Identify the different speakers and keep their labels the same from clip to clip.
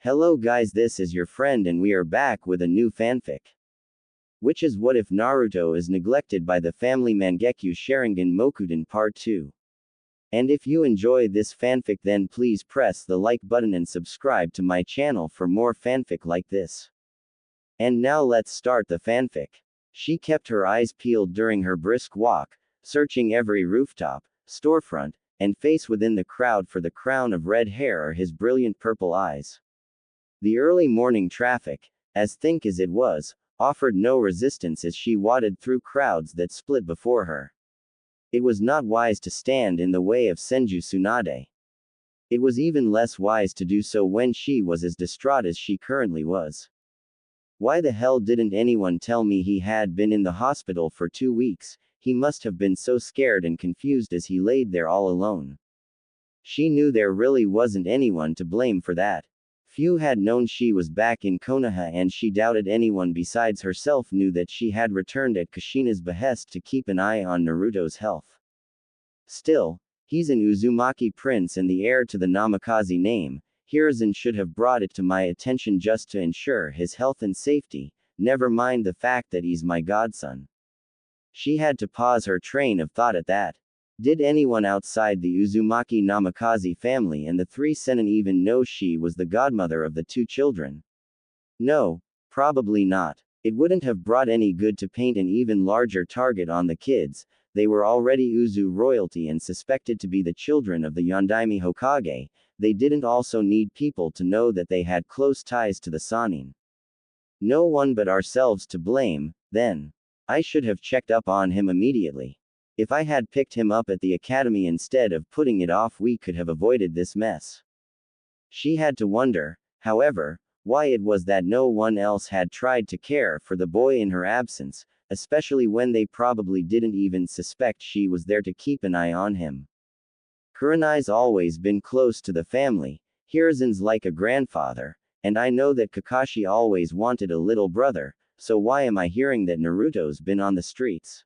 Speaker 1: Hello guys, this is your friend and we are back with a new fanfic. Which is what if Naruto is neglected by the family Mangekyu Sharingan Mokuton Part 2. And if you enjoy this fanfic then please press the like button and subscribe to my channel for more fanfic like this. And now let's start the fanfic. She kept her eyes peeled during her brisk walk, searching every rooftop, storefront, and face within the crowd for the crown of red hair or his brilliant purple eyes. The early morning traffic, as thick as it was, offered no resistance as she waded through crowds that split before her. It was not wise to stand in the way of Senju Tsunade. It was even less wise to do so when she was as distraught as she currently was. Why the hell didn't anyone tell me he had been in the hospital for 2 weeks? He must have been so scared and confused as he laid there all alone. She knew there really wasn't anyone to blame for that. Few had known she was back in Konoha and she doubted anyone besides herself knew that she had returned at Kushina's behest to keep an eye on Naruto's health. Still, he's an Uzumaki prince and the heir to the Namikaze name. Hiruzen should have brought it to my attention just to ensure his health and safety, never mind the fact that he's my godson. She had to pause her train of thought at that. Did anyone outside the Uzumaki Namikaze family and the 3 Sennin even know she was the godmother of the 2 children? No, probably not. It wouldn't have brought any good to paint an even larger target on the kids. They were already Uzu royalty and suspected to be the children of the Yondaime Hokage. They didn't also need people to know that they had close ties to the Sannin. No one but ourselves to blame, then. I should have checked up on him immediately. If I had picked him up at the academy instead of putting it off, we could have avoided this mess. She had to wonder, however, why it was that no one else had tried to care for the boy in her absence, especially when they probably didn't even suspect she was there to keep an eye on him. Kurenai's always been close to the family, Hiruzen's like a grandfather, and I know that Kakashi always wanted a little brother, so why am I hearing that Naruto's been on the streets?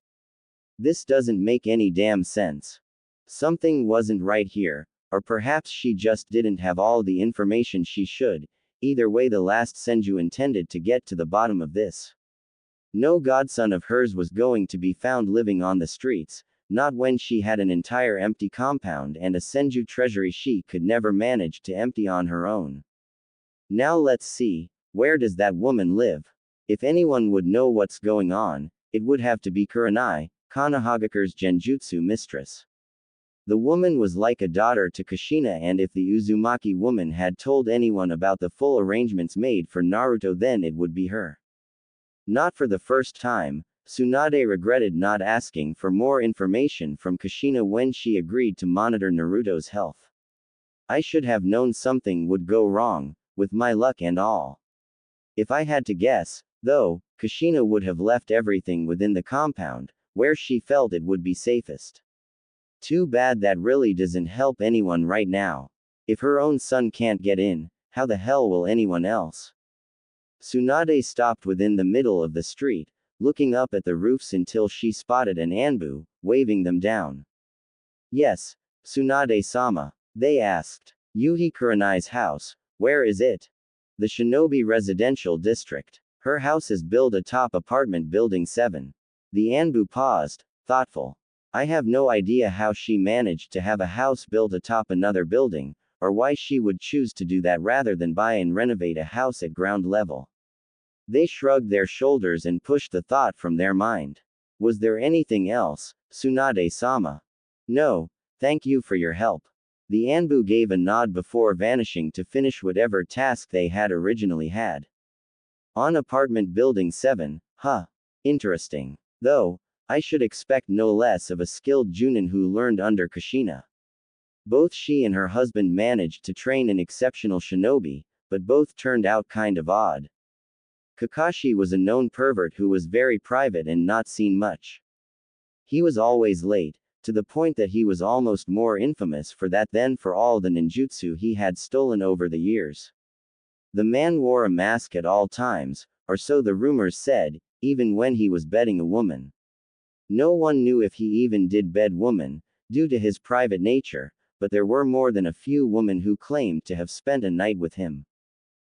Speaker 1: This doesn't make any damn sense. Something wasn't right here, or perhaps she just didn't have all the information she should. Either way, the last Senju intended to get to the bottom of this. No godson of hers was going to be found living on the streets, not when she had an entire empty compound and a Senju treasury she could never manage to empty on her own. Now let's see, where does that woman live? If anyone would know what's going on, it would have to be Kurenai, Konohagakure's genjutsu mistress. The woman was like a daughter to Kushina, and if the Uzumaki woman had told anyone about the full arrangements made for Naruto, then it would be her. Not for the first time, Tsunade regretted not asking for more information from Kushina when she agreed to monitor Naruto's health. I should have known something would go wrong, with my luck and all. If I had to guess, though, Kushina would have left everything within the compound, where she felt it would be safest. Too bad that really doesn't help anyone right now. If her own son can't get in, how the hell will anyone else? Tsunade stopped within the middle of the street, looking up at the roofs until she spotted an Anbu, waving them down. Yes, Tsunade-sama, they asked. Yuhi Kurenai's house, where is it? The Shinobi Residential District. Her house is built atop apartment building 7. The Anbu paused, thoughtful. I have no idea how she managed to have a house built atop another building, or why she would choose to do that rather than buy and renovate a house at ground level. They shrugged their shoulders and pushed the thought from their mind. Was there anything else, Tsunade-sama? No, thank you for your help. The Anbu gave a nod before vanishing to finish whatever task they had originally had. On apartment building 7, huh? Interesting. Though, I should expect no less of a skilled Junin who learned under Kushina. Both she and her husband managed to train an exceptional shinobi, but both turned out kind of odd. Kakashi was a known pervert who was very private and not seen much. He was always late, to the point that he was almost more infamous for that than for all the ninjutsu he had stolen over the years. The man wore a mask at all times, or so the rumors said, even when he was bedding a woman. No one knew if he even did bed women, due to his private nature, but there were more than a few women who claimed to have spent a night with him.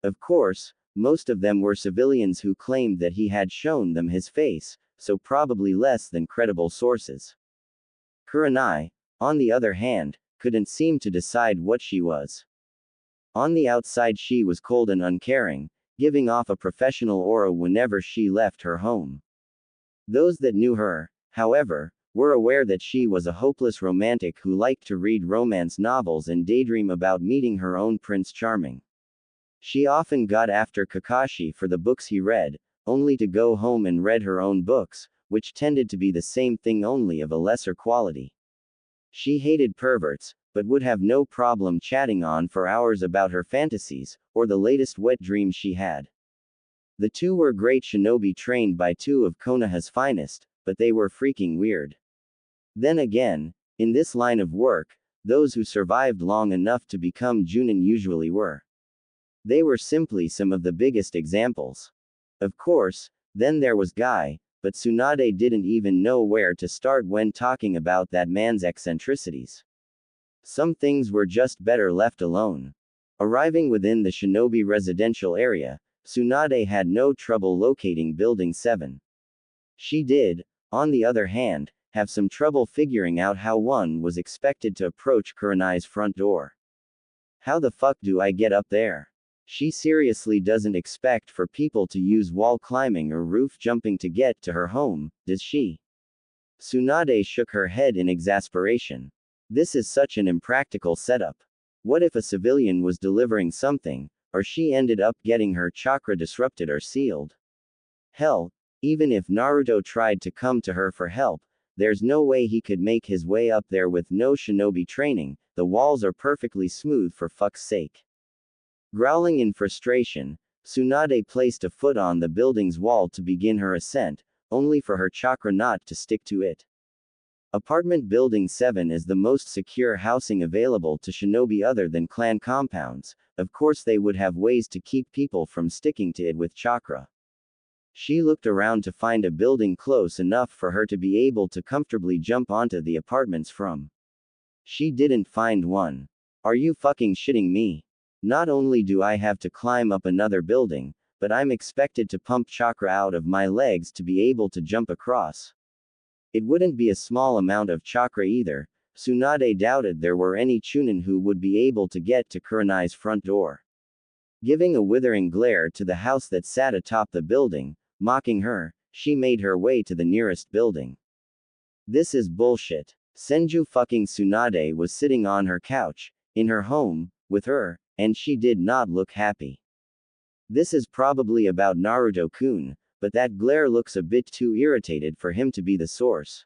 Speaker 1: Of course, most of them were civilians who claimed that he had shown them his face, so probably less than credible sources. Kuranai, on the other hand, couldn't seem to decide what she was. On the outside she was cold and uncaring, giving off a professional aura whenever she left her home. Those that knew her, however, were aware that she was a hopeless romantic who liked to read romance novels and daydream about meeting her own Prince Charming. She often got after Kakashi for the books he read, only to go home and read her own books, which tended to be the same thing only of a lesser quality. She hated perverts, but would have no problem chatting on for hours about her fantasies, or the latest wet dreams she had. The two were great shinobi trained by two of Konoha's finest, but they were freaking weird. Then again, in this line of work, those who survived long enough to become Junin usually were. They were simply some of the biggest examples. Of course, then there was Guy, but Tsunade didn't even know where to start when talking about that man's eccentricities. Some things were just better left alone. Arriving within the shinobi residential area, Tsunade had no trouble locating Building 7. She did, on the other hand, have some trouble figuring out how one was expected to approach Kuranai's front door. How the fuck do I get up there? She seriously doesn't expect for people to use wall climbing or roof jumping to get to her home, does she? Tsunade shook her head in exasperation. This is such an impractical setup. What if a civilian was delivering something, or she ended up getting her chakra disrupted or sealed? Hell, even if Naruto tried to come to her for help, there's no way he could make his way up there with no shinobi training, the walls are perfectly smooth for fuck's sake. Growling in frustration, Tsunade placed a foot on the building's wall to begin her ascent, only for her chakra not to stick to it. Apartment Building 7 is the most secure housing available to shinobi other than clan compounds, of course they would have ways to keep people from sticking to it with chakra. She looked around to find a building close enough for her to be able to comfortably jump onto the apartments from. She didn't find one. Are you fucking shitting me? Not only do I have to climb up another building, but I'm expected to pump chakra out of my legs to be able to jump across. It wouldn't be a small amount of chakra either. Tsunade doubted there were any Chunin who would be able to get to Kuranai's front door. Giving a withering glare to the house that sat atop the building, mocking her, she made her way to the nearest building. This is bullshit. Senju fucking Tsunade was sitting on her couch, in her home, with her, and she did not look happy. This is probably about Naruto-kun, but that glare looks a bit too irritated for him to be the source.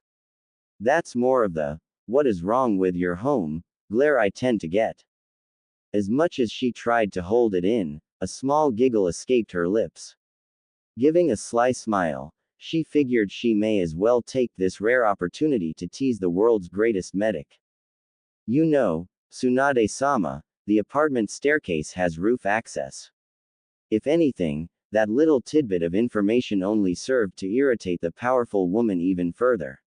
Speaker 1: That's more of the, what is wrong with your home, glare I tend to get. As much as she tried to hold it in, a small giggle escaped her lips. Giving a sly smile, she figured she may as well take this rare opportunity to tease the world's greatest medic. You know, Tsunade-sama, the apartment staircase has roof access. If anything, that little tidbit of information only served to irritate the powerful woman even further.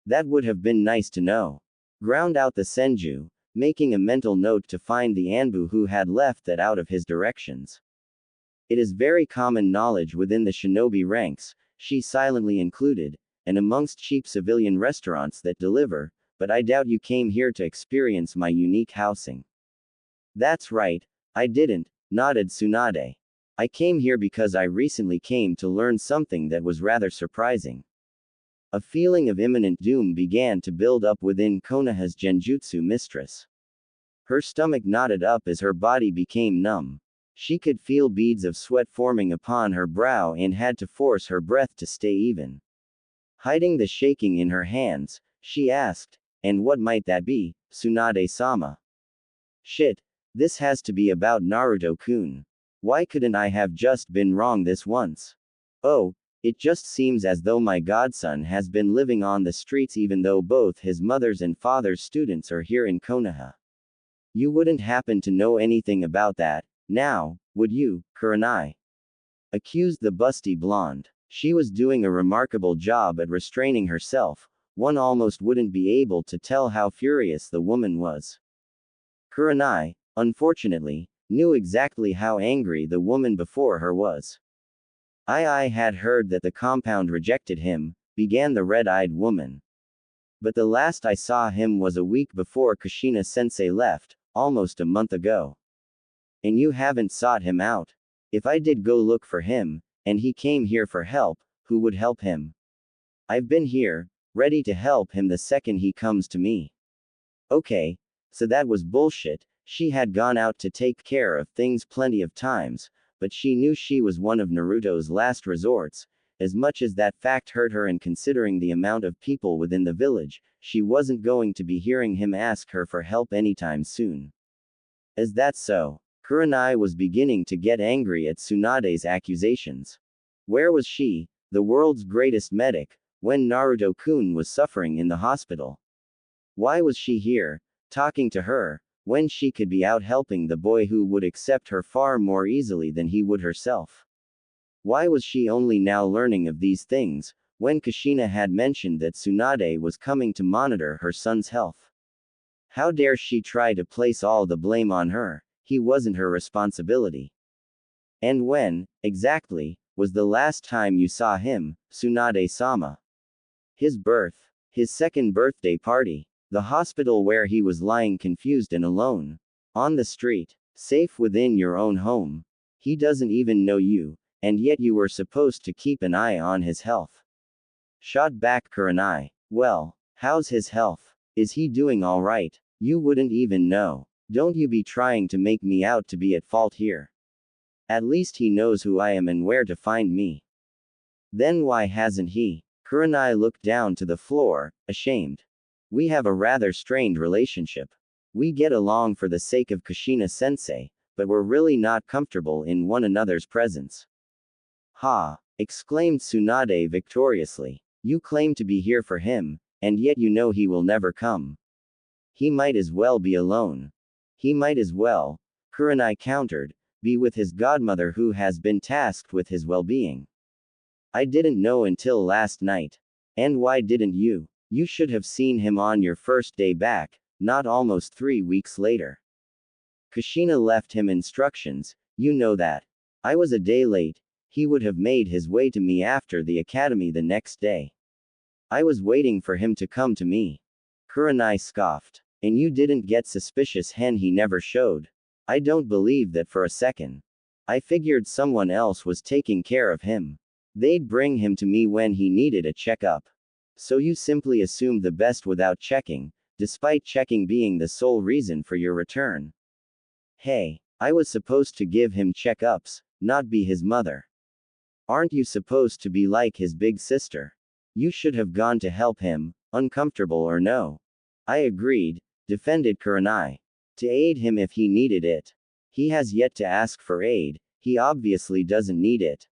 Speaker 1: That would have been nice to know. Ground out the Senju, making a mental note to find the Anbu who had left that out of his directions. It is very common knowledge within the shinobi ranks, she silently included, and amongst cheap civilian restaurants that deliver, but I doubt you came here to experience my unique housing. That's right, I didn't, nodded Tsunade. I came here because I recently came to learn something that was rather surprising. A feeling of imminent doom began to build up within Konoha's genjutsu mistress. Her stomach knotted up as her body became numb. She could feel beads of sweat forming upon her brow and had to force her breath to stay even. Hiding the shaking in her hands, she asked, and what might that be, Tsunade-sama? Shit, this has to be about Naruto-kun. Why couldn't I have just been wrong this once? Oh, it just seems as though my godson has been living on the streets even though both his mother's and father's students are here in Konoha. You wouldn't happen to know anything about that, now, would you, Kuranai? Accused the busty blonde. She was doing a remarkable job at restraining herself, one almost wouldn't be able to tell how furious the woman was. Kuranai, unfortunately, knew exactly how angry the woman before her was. I had heard that the compound rejected him, began the red-eyed woman. But the last I saw him was a week before Kushina-sensei left, almost a month ago. And you haven't sought him out. If I did go look for him, and he came here for help, who would help him? I've been here, ready to help him the second he comes to me. Okay, so that was bullshit. She had gone out to take care of things plenty of times, but she knew she was one of Naruto's last resorts. As much as that fact hurt her, and considering the amount of people within the village, she wasn't going to be hearing him ask her for help anytime soon. Is that so? Kurenai was beginning to get angry at Tsunade's accusations. Where was she, the world's greatest medic, when Naruto-kun was suffering in the hospital? Why was she here, talking to her, when she could be out helping the boy who would accept her far more easily than he would herself? Why was she only now learning of these things, when Kushina had mentioned that Tsunade was coming to monitor her son's health? How dare she try to place all the blame on her? He wasn't her responsibility. And when, exactly, was the last time you saw him, Tsunade-sama? His birth, his second birthday party, the hospital where he was lying confused and alone, on the street, safe within your own home. He doesn't even know you, and yet you were supposed to keep an eye on his health. Shot back Kurenai. Well, how's his health? Is he doing alright? You wouldn't even know. Don't you be trying to make me out to be at fault here. At least he knows who I am and where to find me. Then why hasn't he? Kurenai looked down to the floor, ashamed. We have a rather strained relationship. We get along for the sake of Kushina-sensei, but we're really not comfortable in one another's presence. Ha! Exclaimed Tsunade victoriously. You claim to be here for him, and yet you know he will never come. He might as well be alone. He might as well, Kurenai countered, be with his godmother who has been tasked with his well-being. I didn't know until last night. And why didn't you? You should have seen him on your first day back, not almost 3 weeks later. Kushina left him instructions, you know that. I was a day late. He would have made his way to me after the academy the next day. I was waiting for him to come to me. Kurenai scoffed. And you didn't get suspicious hen he never showed. I don't believe that for a second. I figured someone else was taking care of him. They'd bring him to me when he needed a checkup. So you simply assumed the best without checking, despite checking being the sole reason for your return. Hey, I was supposed to give him checkups, not be his mother. Aren't you supposed to be like his big sister? You should have gone to help him, uncomfortable or no. I agreed, defended Kurenai. To aid him if he needed it. He has yet to ask for aid, he obviously doesn't need it.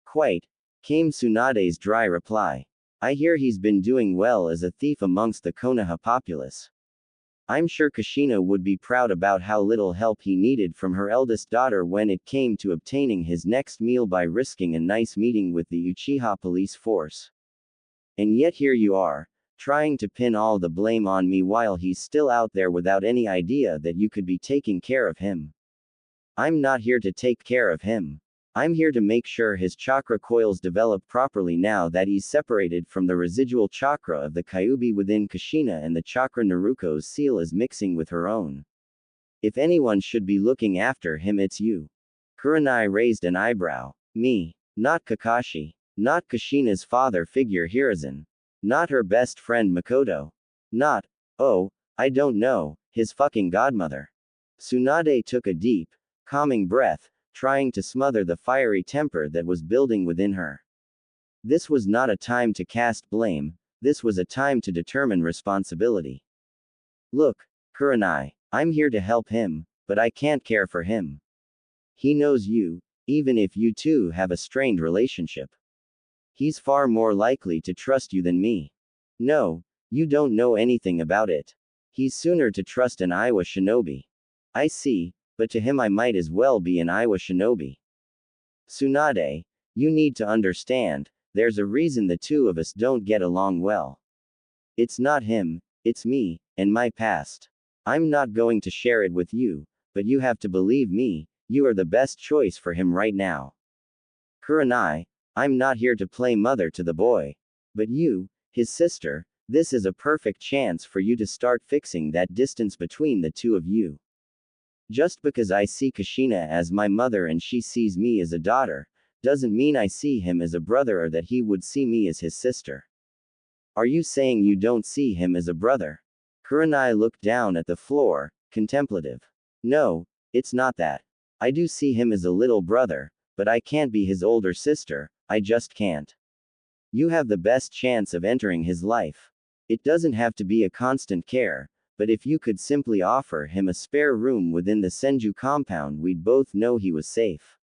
Speaker 1: Quite, came Tsunade's dry reply. I hear he's been doing well as a thief amongst the Konoha populace. I'm sure Kushina would be proud about how little help he needed from her eldest daughter when it came to obtaining his next meal by risking a nice meeting with the Uchiha police force. And yet here you are, trying to pin all the blame on me while he's still out there without any idea that you could be taking care of him. I'm not here to take care of him. I'm here to make sure his chakra coils develop properly now that he's separated from the residual chakra of the Kyuubi within Kushina, and the chakra Naruto's seal is mixing with her own. If anyone should be looking after him, it's you. Kurenai raised an eyebrow. Me. Not Kakashi. Not Kushina's father figure Hiruzen. Not her best friend Makoto. Not, oh, I don't know, his fucking godmother. Tsunade took a deep, calming breath, trying to smother the fiery temper that was building within her. This was not a time to cast blame, this was a time to determine responsibility. Look, Kurenai, I'm here to help him, but I can't care for him. He knows you, even if you two have a strained relationship. He's far more likely to trust you than me. No, you don't know anything about it. He's sooner to trust an Iwa shinobi. I see, but to him I might as well be an Iwa shinobi. Tsunade, you need to understand, there's a reason the two of us don't get along well. It's not him, it's me, and my past. I'm not going to share it with you, but you have to believe me, you are the best choice for him right now. Kuranai, I'm not here to play mother to the boy. But you, his sister, this is a perfect chance for you to start fixing that distance between the two of you. Just because I see Kushina as my mother and she sees me as a daughter, doesn't mean I see him as a brother or that he would see me as his sister. Are you saying you don't see him as a brother? Kuranai looked down at the floor, contemplative. No, it's not that. I do see him as a little brother, but I can't be his older sister, I just can't. You have the best chance of entering his life. It doesn't have to be a constant care, but if you could simply offer him a spare room within the Senju compound, we'd both know he was safe.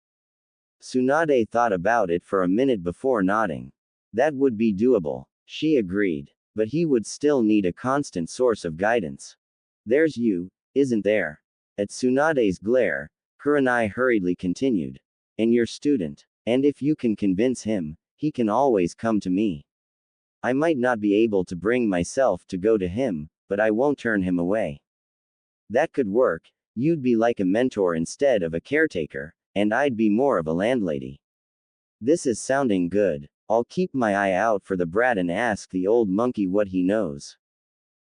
Speaker 1: Tsunade thought about it for a minute before nodding. That would be doable, she agreed, but he would still need a constant source of guidance. There's you, isn't there? At Tsunade's glare, Kuranai hurriedly continued. And your student. And if you can convince him, he can always come to me. I might not be able to bring myself to go to him, but I won't turn him away. That could work, you'd be like a mentor instead of a caretaker, and I'd be more of a landlady. This is sounding good. I'll keep my eye out for the brat and ask the old monkey what he knows.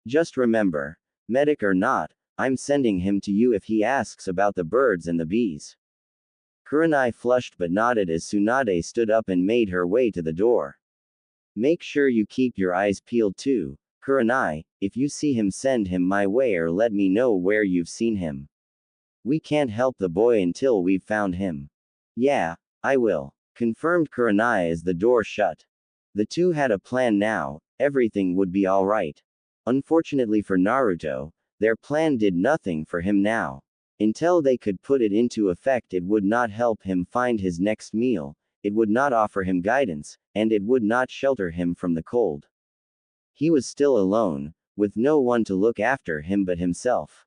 Speaker 1: Just remember, medic or not, I'm sending him to you if he asks about the birds and the bees. Kuranai flushed but nodded as Tsunade stood up and made her way to the door. Make sure you keep your eyes peeled too, Kuranai, if you see him send him my way or let me know where you've seen him. We can't help the boy until we've found him. Yeah, I will, confirmed Kuranai as the door shut. The two had a plan now, everything would be alright. Unfortunately for Naruto, their plan did nothing for him now. Until they could put it into effect, it would not help him find his next meal, it would not offer him guidance, and it would not shelter him from the cold. He was still alone, with no one to look after him but himself.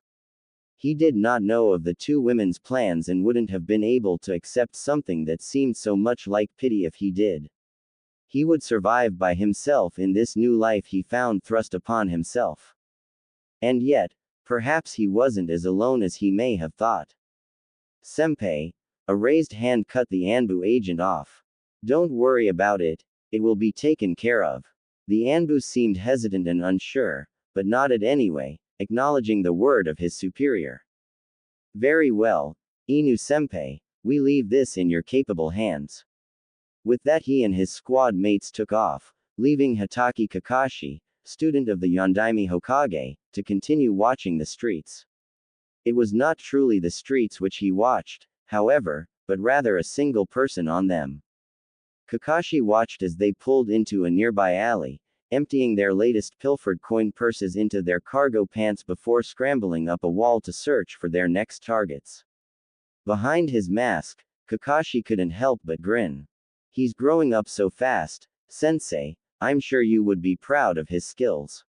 Speaker 1: He did not know of the two women's plans and wouldn't have been able to accept something that seemed so much like pity if he did. He would survive by himself in this new life he found thrust upon himself. And yet, perhaps he wasn't as alone as he may have thought. Senpai, a raised hand cut the Anbu agent off. Don't worry about it, it will be taken care of. The Anbu seemed hesitant and unsure, but nodded anyway, acknowledging the word of his superior. Very well, Inu Senpai, we leave this in your capable hands. With that he and his squad mates took off, leaving Hatake Kakashi, student of the Yondaime Hokage, to continue watching the streets. It was not truly the streets which he watched, however, but rather a single person on them. Kakashi watched as they pulled into a nearby alley, emptying their latest pilfered coin purses into their cargo pants before scrambling up a wall to search for their next targets. Behind his mask, Kakashi couldn't help but grin. He's growing up so fast, sensei, I'm sure you would be proud of his skills.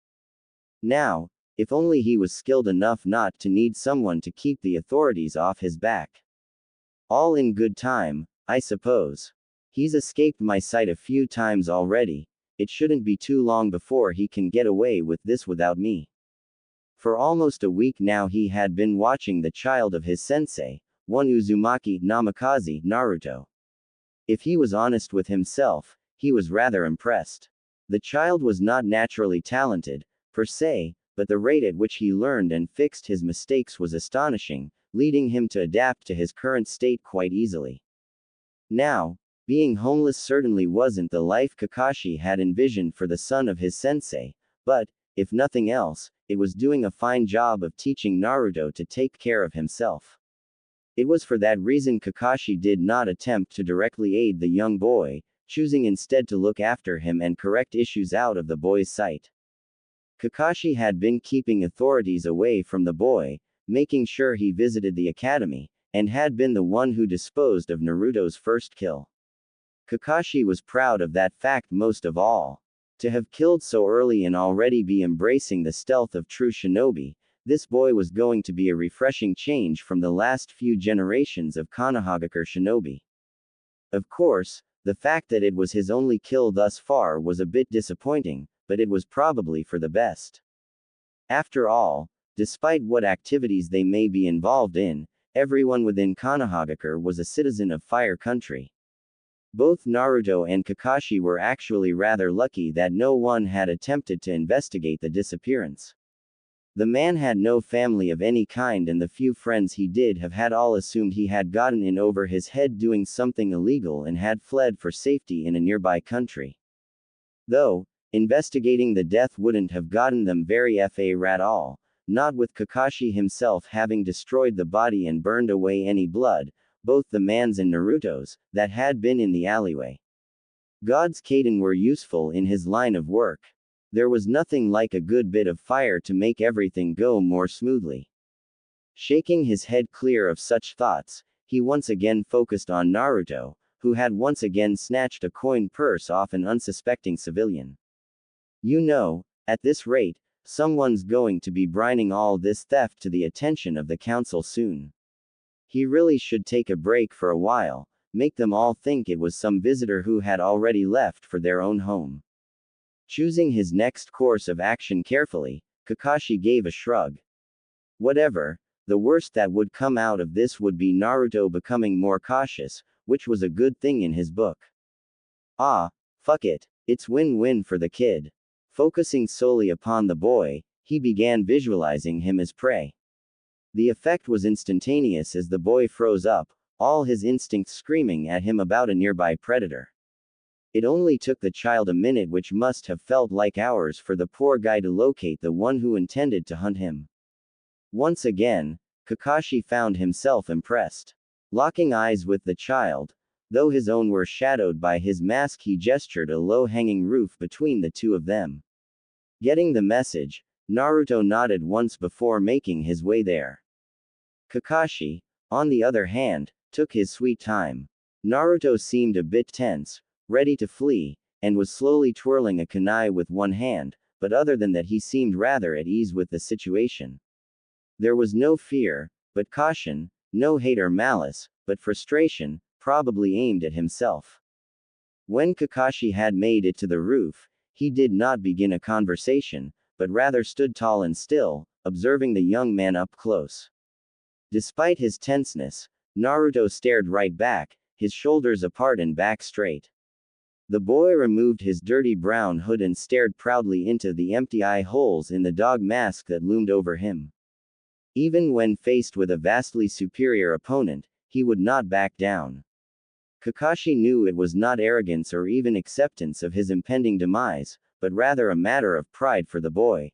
Speaker 1: Now, if only he was skilled enough not to need someone to keep the authorities off his back. All in good time, I suppose. He's escaped my sight a few times already, it shouldn't be too long before he can get away with this without me. For almost a week now he had been watching the child of his sensei, one Uzumaki Namikaze, Naruto. If he was honest with himself, he was rather impressed. The child was not naturally talented, per se, but the rate at which he learned and fixed his mistakes was astonishing, leading him to adapt to his current state quite easily. Now, being homeless certainly wasn't the life Kakashi had envisioned for the son of his sensei, but, if nothing else, it was doing a fine job of teaching Naruto to take care of himself. It was for that reason Kakashi did not attempt to directly aid the young boy, choosing instead to look after him and correct issues out of the boy's sight. Kakashi had been keeping authorities away from the boy, making sure he visited the academy, and had been the one who disposed of Naruto's first kill. Kakashi was proud of that fact most of all. To have killed so early and already be embracing the stealth of true shinobi, this boy was going to be a refreshing change from the last few generations of Konohagakure shinobi. Of course, the fact that it was his only kill thus far was a bit disappointing, but it was probably for the best. After all, despite what activities they may be involved in, everyone within Konohagakure was a citizen of Fire Country. Both Naruto and Kakashi were actually rather lucky that no one had attempted to investigate the disappearance. The man had no family of any kind, and the few friends he did have had all assumed he had gotten in over his head doing something illegal and had fled for safety in a nearby country. Though, investigating the death wouldn't have gotten them very far at all, not with Kakashi himself having destroyed the body and burned away any blood, both the man's and Naruto's, that had been in the alleyway. God's Kaden were useful in his line of work. There was nothing like a good bit of fire to make everything go more smoothly. Shaking his head clear of such thoughts, he once again focused on Naruto, who had once again snatched a coin purse off an unsuspecting civilian. You know, at this rate, someone's going to be bringing all this theft to the attention of the council soon. He really should take a break for a while, make them all think it was some visitor who had already left for their own home. Choosing his next course of action carefully, Kakashi gave a shrug. Whatever, the worst that would come out of this would be Naruto becoming more cautious, which was a good thing in his book. Ah, fuck it, it's win-win for the kid. Focusing solely upon the boy, he began visualizing him as prey. The effect was instantaneous as the boy froze up, all his instincts screaming at him about a nearby predator. It only took the child a minute, which must have felt like hours, for the poor guy to locate the one who intended to hunt him. Once again, Kakashi found himself impressed. Locking eyes with the child, though his own were shadowed by his mask, he gestured a low-hanging roof between the two of them. Getting the message, Naruto nodded once before making his way there. Kakashi, on the other hand, took his sweet time. Naruto seemed a bit tense, ready to flee, and was slowly twirling a kunai with one hand, but other than that he seemed rather at ease with the situation. There was no fear, but caution, no hate or malice, but frustration, probably aimed at himself. When Kakashi had made it to the roof, he did not begin a conversation, but rather stood tall and still, observing the young man up close. Despite his tenseness, Naruto stared right back, his shoulders apart and back straight. The boy removed his dirty brown hood and stared proudly into the empty eye holes in the dog mask that loomed over him. Even when faced with a vastly superior opponent, he would not back down. Kakashi knew it was not arrogance or even acceptance of his impending demise, but rather a matter of pride for the boy.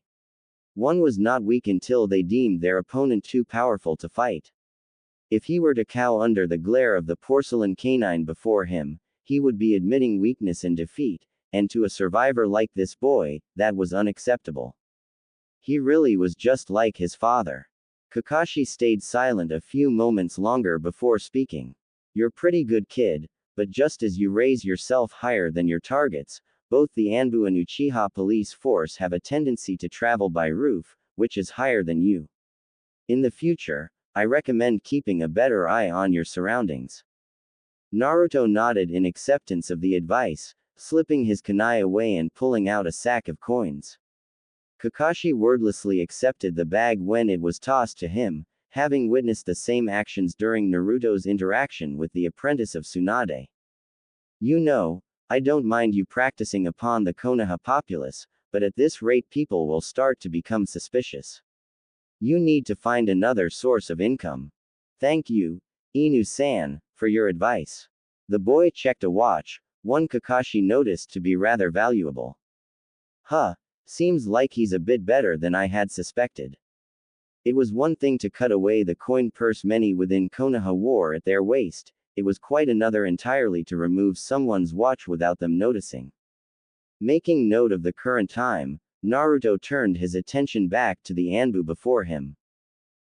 Speaker 1: One was not weak until they deemed their opponent too powerful to fight. If he were to cower under the glare of the porcelain canine before him, he would be admitting weakness and defeat, and to a survivor like this boy, that was unacceptable. He really was just like his father. Kakashi stayed silent a few moments longer before speaking. You're pretty good, kid, but just as you raise yourself higher than your targets, both the Anbu and Uchiha police force have a tendency to travel by roof, which is higher than you. In the future, I recommend keeping a better eye on your surroundings. Naruto nodded in acceptance of the advice, slipping his kunai away and pulling out a sack of coins. Kakashi wordlessly accepted the bag when it was tossed to him, having witnessed the same actions during Naruto's interaction with the apprentice of Tsunade. You know, I don't mind you practicing upon the Konoha populace, but at this rate people will start to become suspicious. You need to find another source of income. Thank you, Inu-san, for your advice. The boy checked a watch, one Kakashi noticed to be rather valuable. Huh, seems like he's a bit better than I had suspected. It was one thing to cut away the coin purse many within Konoha wore at their waist, it was quite another entirely to remove someone's watch without them noticing. Making note of the current time, Naruto turned his attention back to the Anbu before him.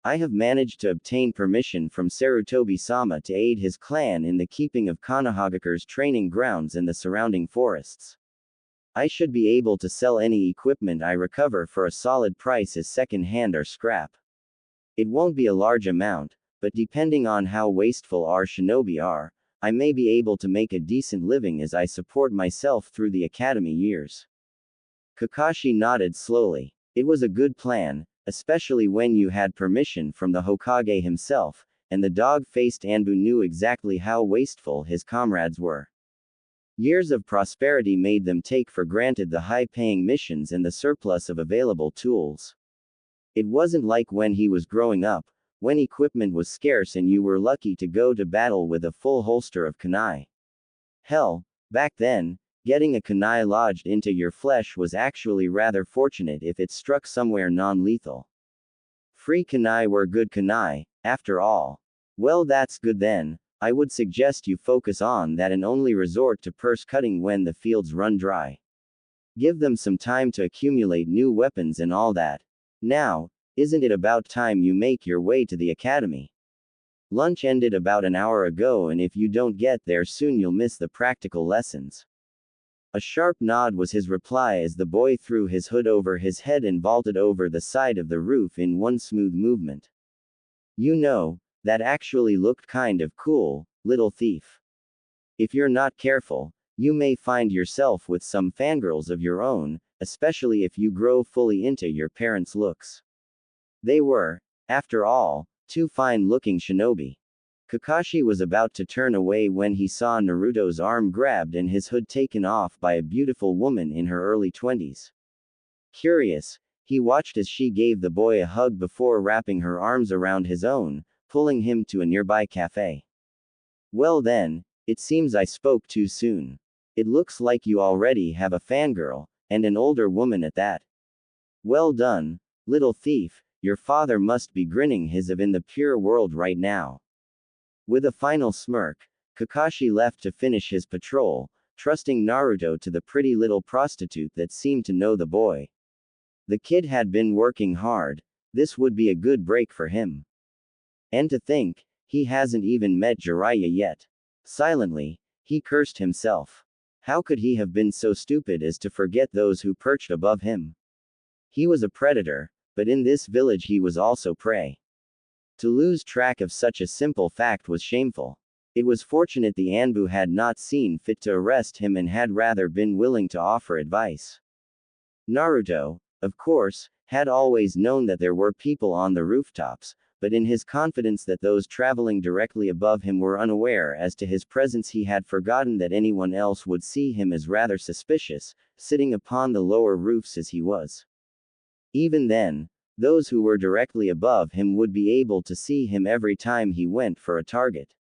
Speaker 1: I have managed to obtain permission from Sarutobi-sama to aid his clan in the keeping of Konohagakure's training grounds and the surrounding forests. I should be able to sell any equipment I recover for a solid price as second-hand or scrap. It won't be a large amount, but depending on how wasteful our shinobi are, I may be able to make a decent living as I support myself through the academy years. Kakashi nodded slowly. It was a good plan, especially when you had permission from the Hokage himself, and the dog-faced Anbu knew exactly how wasteful his comrades were. Years of prosperity made them take for granted the high-paying missions and the surplus of available tools. It wasn't like when he was growing up, when equipment was scarce and you were lucky to go to battle with a full holster of kunai. Hell, back then, getting a kunai lodged into your flesh was actually rather fortunate if it struck somewhere non-lethal. Free kunai were good kunai, after all. Well, that's good then. I would suggest you focus on that and only resort to purse cutting when the fields run dry. Give them some time to accumulate new weapons and all that. Now, isn't it about time you make your way to the academy? Lunch ended about an hour ago, and if you don't get there soon you'll miss the practical lessons. A sharp nod was his reply as the boy threw his hood over his head and vaulted over the side of the roof in one smooth movement. You know, that actually looked kind of cool, little thief. If you're not careful, you may find yourself with some fangirls of your own, especially if you grow fully into your parents' looks. They were, after all, two fine-looking shinobi. Kakashi was about to turn away when he saw Naruto's arm grabbed and his hood taken off by a beautiful woman in her early 20s. Curious, he watched as she gave the boy a hug before wrapping her arms around his own, pulling him to a nearby cafe. Well then, it seems I spoke too soon. It looks like you already have a fangirl, and an older woman at that. Well done, little thief, your father must be grinning his of in the pure world right now. With a final smirk, Kakashi left to finish his patrol, trusting Naruto to the pretty little prostitute that seemed to know the boy. The kid had been working hard, this would be a good break for him. And to think, he hasn't even met Jiraiya yet. Silently, he cursed himself. How could he have been so stupid as to forget those who perched above him? He was a predator, but in this village he was also prey. To lose track of such a simple fact was shameful. It was fortunate the Anbu had not seen fit to arrest him and had rather been willing to offer advice. Naruto, of course, had always known that there were people on the rooftops, but in his confidence that those traveling directly above him were unaware as to his presence he had forgotten that anyone else would see him as rather suspicious, sitting upon the lower roofs as he was. Even then, those who were directly above him would be able to see him every time he went for a target.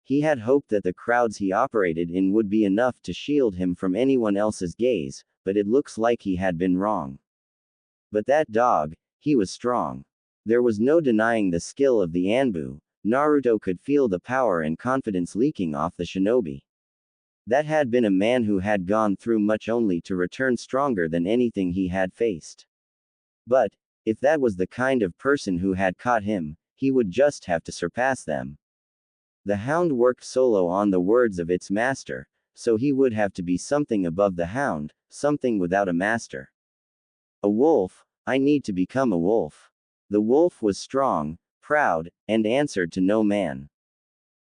Speaker 1: He had hoped that the crowds he operated in would be enough to shield him from anyone else's gaze, but it looks like he had been wrong. But that dog, he was strong. There was no denying the skill of the Anbu. Naruto could feel the power and confidence leaking off the shinobi. That had been a man who had gone through much only to return stronger than anything he had faced. But, if that was the kind of person who had caught him, he would just have to surpass them. The hound worked solo on the words of its master, so he would have to be something above the hound, something without a master. A wolf, I need to become a wolf. The wolf was strong, proud, and answered to no man.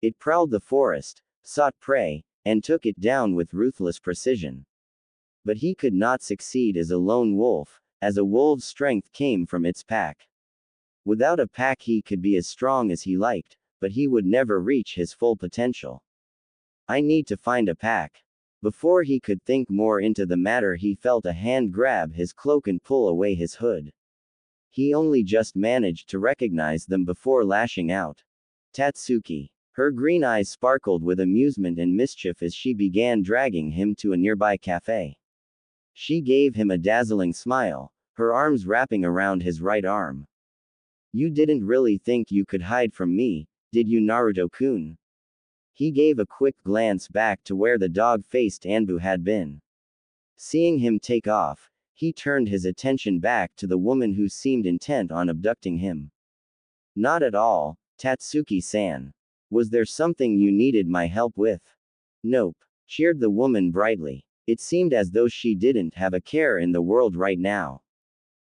Speaker 1: It prowled the forest, sought prey, and took it down with ruthless precision. But he could not succeed as a lone wolf, as a wolf's strength came from its pack. Without a pack he could be as strong as he liked, but he would never reach his full potential. I need to find a pack. Before he could think more into the matter he felt a hand grab his cloak and pull away his hood. He only just managed to recognize them before lashing out. Tatsuki. Her green eyes sparkled with amusement and mischief as she began dragging him to a nearby cafe. She gave him a dazzling smile, her arms wrapping around his right arm. You didn't really think you could hide from me, did you, Naruto-kun? He gave a quick glance back to where the dog-faced Anbu had been. Seeing him take off, he turned his attention back to the woman who seemed intent on abducting him. Not at all, Tatsuki-san. Was there something you needed my help with? Nope, cheered the woman brightly. It seemed as though she didn't have a care in the world right now.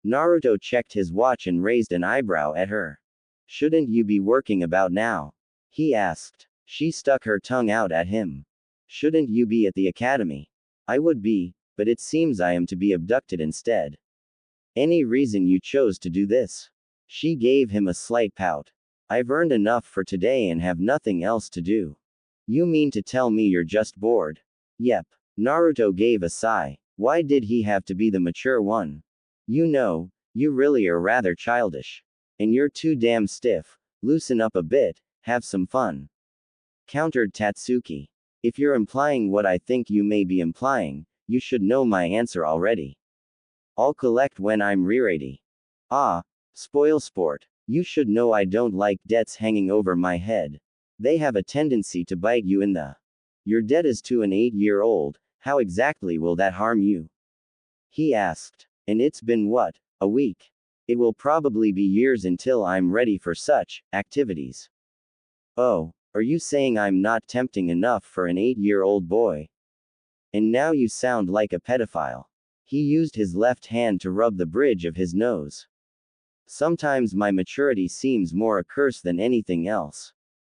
Speaker 1: Naruto checked his watch and raised an eyebrow at her. Shouldn't you be working about now? He asked. She stuck her tongue out at him. Shouldn't you be at the academy? I would be, but it seems I am to be abducted instead. Any reason you chose to do this? She gave him a slight pout. I've earned enough for today and have nothing else to do. You mean to tell me you're just bored? Yep. Naruto gave a sigh. Why did he have to be the mature one? You know, you really are rather childish. And you're too damn stiff. Loosen up a bit, have some fun. Countered Tatsuki. If you're implying what I think you may be implying, you should know my answer already. I'll collect when I'm ready. Ah, spoil sport. You should know I don't like debts hanging over my head. They have a tendency to bite you in the. Your debt is to an 8-year-old, how exactly will that harm you? He asked. And it's been what, a week? It will probably be years until I'm ready for such activities. Oh, are you saying I'm not tempting enough for an 8-year-old boy? And now you sound like a pedophile. He used his left hand to rub the bridge of his nose. Sometimes my maturity seems more a curse than anything else.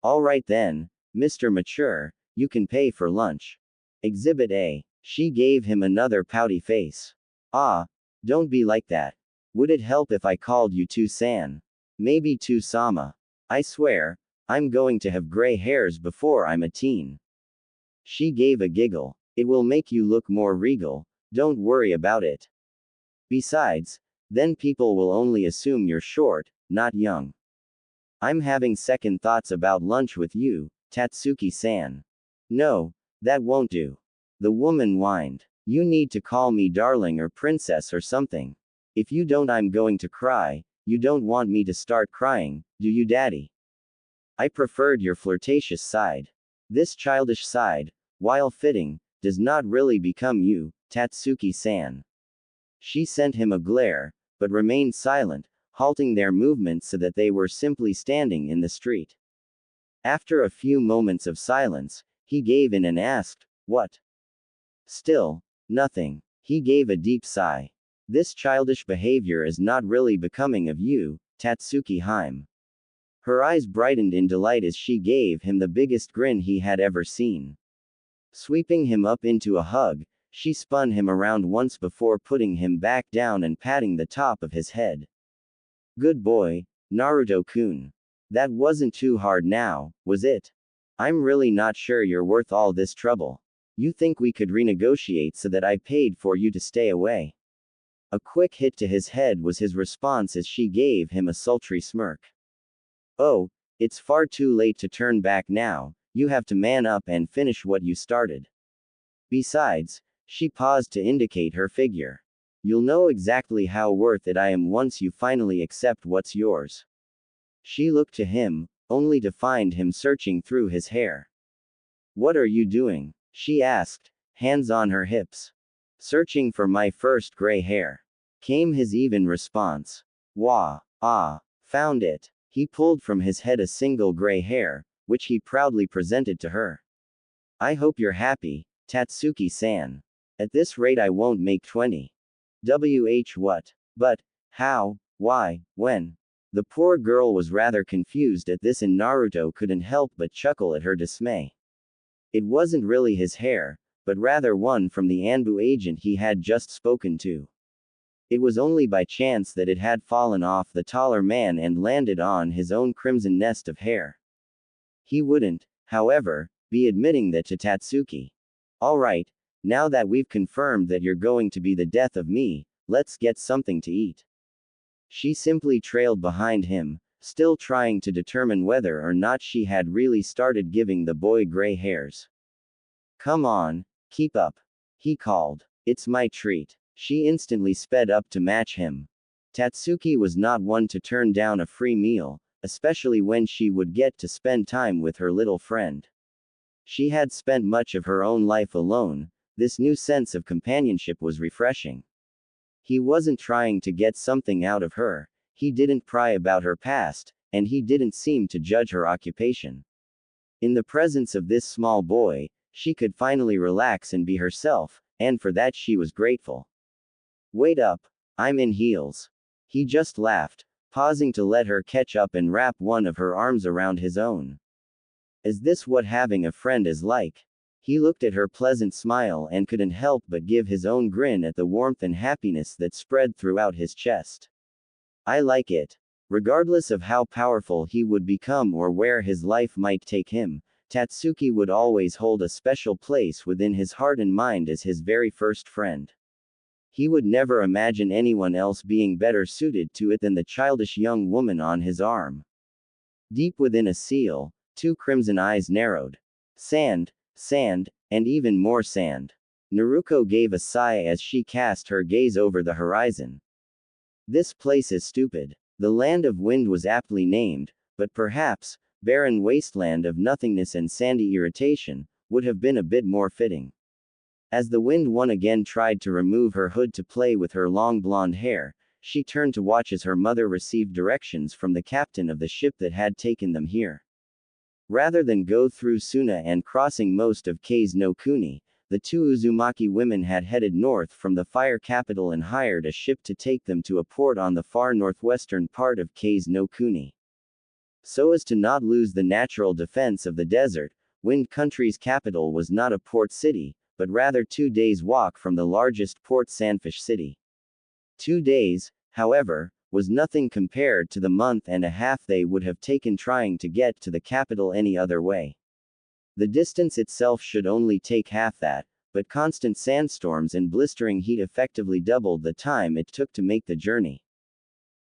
Speaker 1: All right then, Mr. Mature, you can pay for lunch. Exhibit A. She gave him another pouty face. Ah, don't be like that. Would it help if I called you Tu-san? Maybe Tu-sama. I swear, I'm going to have gray hairs before I'm a teen. She gave a giggle. It will make you look more regal, don't worry about it. Besides, then people will only assume you're short, not young. I'm having second thoughts about lunch with you, Tatsuki-san. No, that won't do. The woman whined. You need to call me darling or princess or something. If you don't, I'm going to cry. You don't want me to start crying, do you, daddy? I preferred your flirtatious side. This childish side, while fitting, does not really become you, Tatsuki-san. She sent him a glare, but remained silent, halting their movements so that they were simply standing in the street. After a few moments of silence, he gave in and asked, what? Still, nothing. He gave a deep sigh. This childish behavior is not really becoming of you, Tatsuki-hime. Her eyes brightened in delight as she gave him the biggest grin he had ever seen. Sweeping him up into a hug, she spun him around once before putting him back down and patting the top of his head. Good boy, Naruto-kun. That wasn't too hard now, was it? I'm really not sure you're worth all this trouble. You think we could renegotiate so that I paid for you to stay away? A quick hit to his head was his response as she gave him a sultry smirk. Oh, it's far too late to turn back now, you have to man up and finish what you started. Besides, she paused to indicate her figure. You'll know exactly how worth it I am once you finally accept what's yours. She looked to him, only to find him searching through his hair. What are you doing? She asked, hands on her hips. Searching for my first gray hair. Came his even response. Wah, ah, found it. He pulled from his head a single gray hair, which he proudly presented to her. I hope you're happy, Tatsuki-san. At this rate I won't make 20. What? But, how, why, when? The poor girl was rather confused at this and Naruto couldn't help but chuckle at her dismay. It wasn't really his hair, but rather one from the Anbu agent he had just spoken to. It was only by chance that it had fallen off the taller man and landed on his own crimson nest of hair. He wouldn't, however, be admitting that to Tatsuki. Alright, now that we've confirmed that you're going to be the death of me, let's get something to eat. She simply trailed behind him, still trying to determine whether or not she had really started giving the boy gray hairs. Come on, keep up. He called. It's my treat. She instantly sped up to match him. Tatsuki was not one to turn down a free meal, especially when she would get to spend time with her little friend. She had spent much of her own life alone, this new sense of companionship was refreshing. He wasn't trying to get something out of her, he didn't pry about her past, and he didn't seem to judge her occupation. In the presence of this small boy, she could finally relax and be herself, and for that she was grateful. Wait up, I'm in heels. He just laughed, pausing to let her catch up and wrap one of her arms around his own. Is this what having a friend is like? He looked at her pleasant smile and couldn't help but give his own grin at the warmth and happiness that spread throughout his chest. I like it. Regardless of how powerful he would become or where his life might take him, Tatsuki would always hold a special place within his heart and mind as his very first friend. He would never imagine anyone else being better suited to it than the childish young woman on his arm. Deep within a seal, two crimson eyes narrowed. Sand, sand, and even more sand. Naruto gave a sigh as she cast her gaze over the horizon. This place is stupid. The land of wind was aptly named, but perhaps, barren wasteland of nothingness and sandy irritation, would have been a bit more fitting. As the wind one again tried to remove her hood to play with her long blonde hair, she turned to watch as her mother received directions from the captain of the ship that had taken them here. Rather than go through Suna and crossing most of Kase no Kuni, the two Uzumaki women had headed north from the fire capital and hired a ship to take them to a port on the far northwestern part of Kase no Kuni. So as to not lose the natural defense of the desert, Wind Country's capital was not a port city, but rather 2 days' walk from the largest port Sandfish City. 2 days, however, was nothing compared to the month and a half they would have taken trying to get to the capital any other way. The distance itself should only take half that, but constant sandstorms and blistering heat effectively doubled the time it took to make the journey.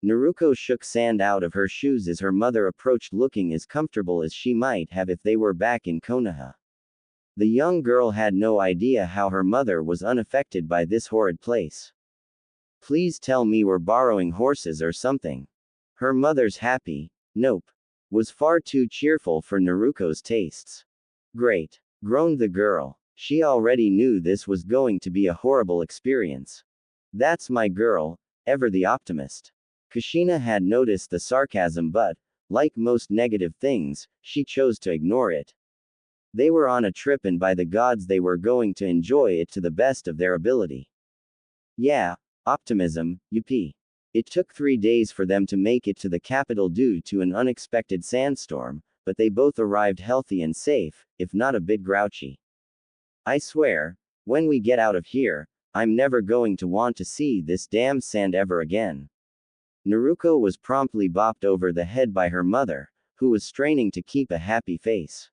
Speaker 1: Naruto shook sand out of her shoes as her mother approached, looking as comfortable as she might have if they were back in Konoha. The young girl had no idea how her mother was unaffected by this horrid place. Please tell me we're borrowing horses or something. Her mother's happy, nope, was far too cheerful for Naruto's tastes. Great, groaned the girl. She already knew this was going to be a horrible experience. That's my girl, ever the optimist. Kushina had noticed the sarcasm but, like most negative things, she chose to ignore it. They were on a trip and by the gods they were going to enjoy it to the best of their ability. Yeah, optimism, yuppie. It took 3 days for them to make it to the capital due to an unexpected sandstorm, but they both arrived healthy and safe, if not a bit grouchy. I swear, when we get out of here, I'm never going to want to see this damn sand ever again. Naruto was promptly bopped over the head by her mother, who was straining to keep a happy face.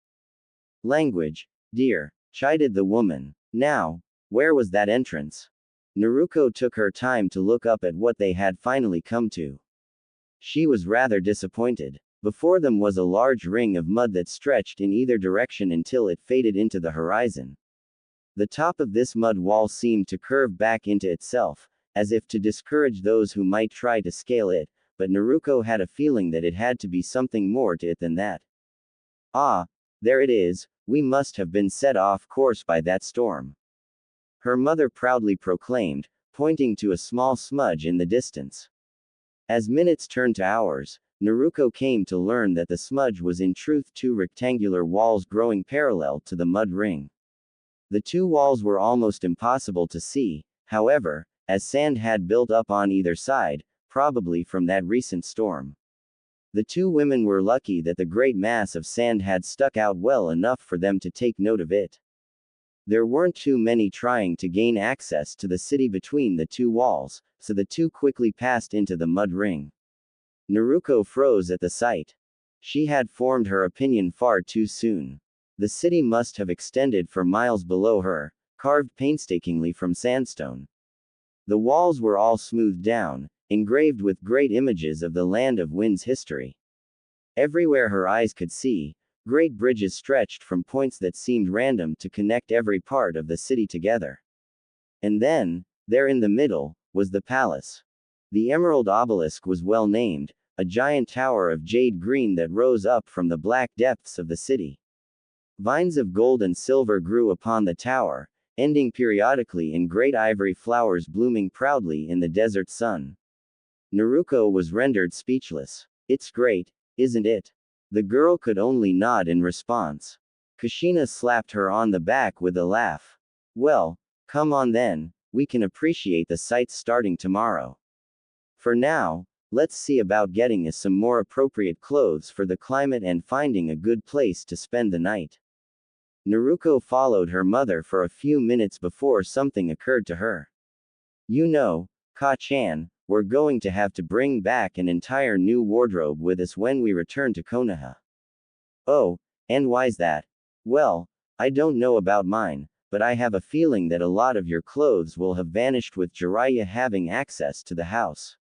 Speaker 1: Language, dear, chided the woman. Now, where was that entrance? Naruto took her time to look up at what they had finally come to. She was rather disappointed. Before them was a large ring of mud that stretched in either direction until it faded into the horizon. The top of this mud wall seemed to curve back into itself, as if to discourage those who might try to scale it, but Naruto had a feeling that it had to be something more to it than that. Ah, there it is, we must have been set off course by that storm. Her mother proudly proclaimed, pointing to a small smudge in the distance. As minutes turned to hours, Naruto came to learn that the smudge was in truth 2 rectangular walls growing parallel to the mud ring. The 2 walls were almost impossible to see, however, as sand had built up on either side, probably from that recent storm. The 2 women were lucky that the great mass of sand had stuck out well enough for them to take note of it. There weren't too many trying to gain access to the city between the 2 walls, so the 2 quickly passed into the mud ring. Naruto froze at the sight. She had formed her opinion far too soon. The city must have extended for miles below her, carved painstakingly from sandstone. The walls were all smoothed down, engraved with great images of the land of wind's history. Everywhere her eyes could see, great bridges stretched from points that seemed random to connect every part of the city together. And then, there in the middle, was the palace. The Emerald Obelisk was well named, a giant tower of jade green that rose up from the black depths of the city. Vines of gold and silver grew upon the tower, ending periodically in great ivory flowers blooming proudly in the desert sun. Naruto was rendered speechless. It's great, isn't it? The girl could only nod in response. Kushina slapped her on the back with a laugh. Well, come on then, we can appreciate the sights starting tomorrow. For now, let's see about getting us some more appropriate clothes for the climate and finding a good place to spend the night. Naruto followed her mother for a few minutes before something occurred to her. You know, Ka-chan, we're going to have to bring back an entire new wardrobe with us when we return to Konoha. Oh, and why's that? Well, I don't know about mine, but I have a feeling that a lot of your clothes will have vanished with Jiraiya having access to the house.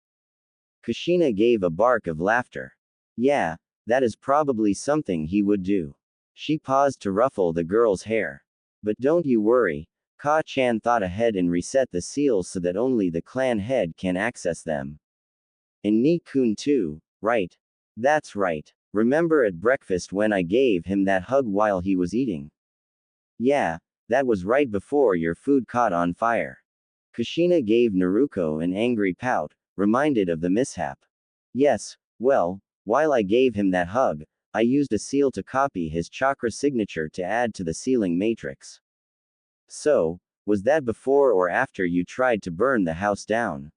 Speaker 1: Kushina gave a bark of laughter. Yeah, that is probably something he would do. She paused to ruffle the girl's hair. But don't you worry, Ka-chan thought ahead and reset the seals so that only the clan head can access them. And Ni-kun too, right? That's right. Remember at breakfast when I gave him that hug while he was eating? Yeah, that was right before your food caught on fire. Kushina gave Naruto an angry pout, reminded of the mishap. Yes, well, while I gave him that hug, I used a seal to copy his chakra signature to add to the sealing matrix. So, was that before or after you tried to burn the house down?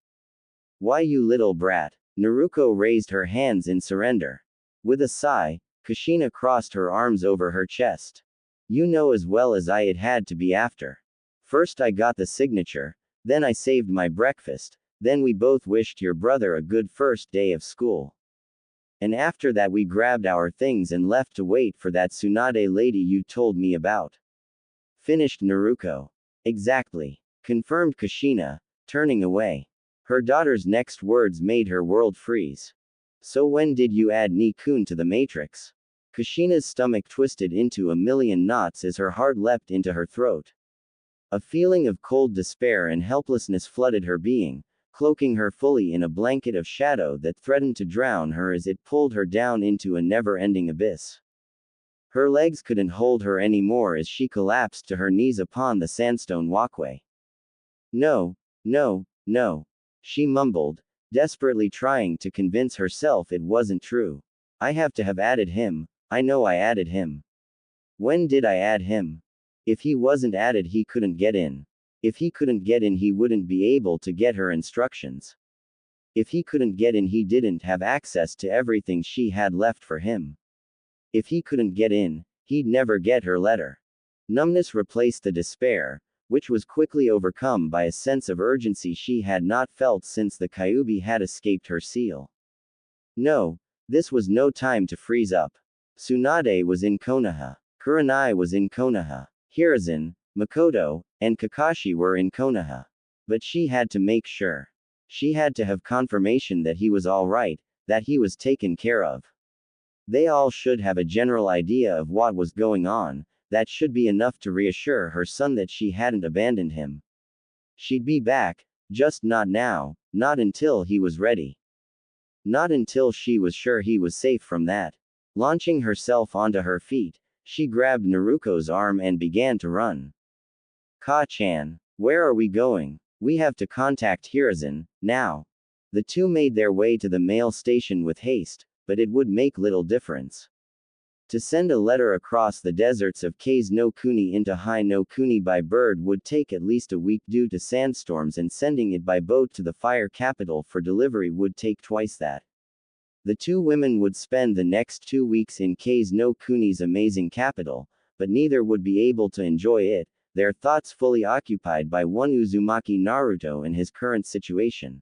Speaker 1: Why, you little brat? Naruto raised her hands in surrender. With a sigh, Kushina crossed her arms over her chest. You know as well as I it had to be after. First I got the signature, then I saved my breakfast, then we both wished your brother a good first day of school. And after that we grabbed our things and left to wait for that Tsunade lady you told me about. Finished Naruto. Exactly. Confirmed Kushina, turning away. Her daughter's next words made her world freeze. So when did you add Ni-kun to the matrix? Kushina's stomach twisted into a million knots as her heart leapt into her throat. A feeling of cold despair and helplessness flooded her being, cloaking her fully in a blanket of shadow that threatened to drown her as it pulled her down into a never-ending abyss. Her legs couldn't hold her anymore as she collapsed to her knees upon the sandstone walkway. No, no, no, she mumbled, desperately trying to convince herself it wasn't true. I have to have added him, I know I added him. When did I add him? If he wasn't added he couldn't get in. If he couldn't get in he wouldn't be able to get her instructions. If he couldn't get in he didn't have access to everything she had left for him. If he couldn't get in, he'd never get her letter. Numbness replaced the despair, which was quickly overcome by a sense of urgency she had not felt since the Kyuubi had escaped her seal. No, this was no time to freeze up. Tsunade was in Konoha. Kuranai was in Konoha. Hiruzen, Makoto, and Kakashi were in Konoha. But she had to make sure. She had to have confirmation that he was alright, that he was taken care of. They all should have a general idea of what was going on, that should be enough to reassure her son that she hadn't abandoned him. She'd be back, just not now, not until he was ready. Not until she was sure he was safe from that. Launching herself onto her feet, she grabbed Naruto's arm and began to run. Ka-chan, where are we going? We have to contact Hiruzen, now. The two made their way to the mail station with haste, but it would make little difference. To send a letter across the deserts of Kase no Kuni into Hai no Kuni by bird would take at least a week due to sandstorms, and sending it by boat to the fire capital for delivery would take twice that. The two women would spend the next 2 weeks in Kase no Kuni's amazing capital, but neither would be able to enjoy it, their thoughts fully occupied by one Uzumaki Naruto and his current situation.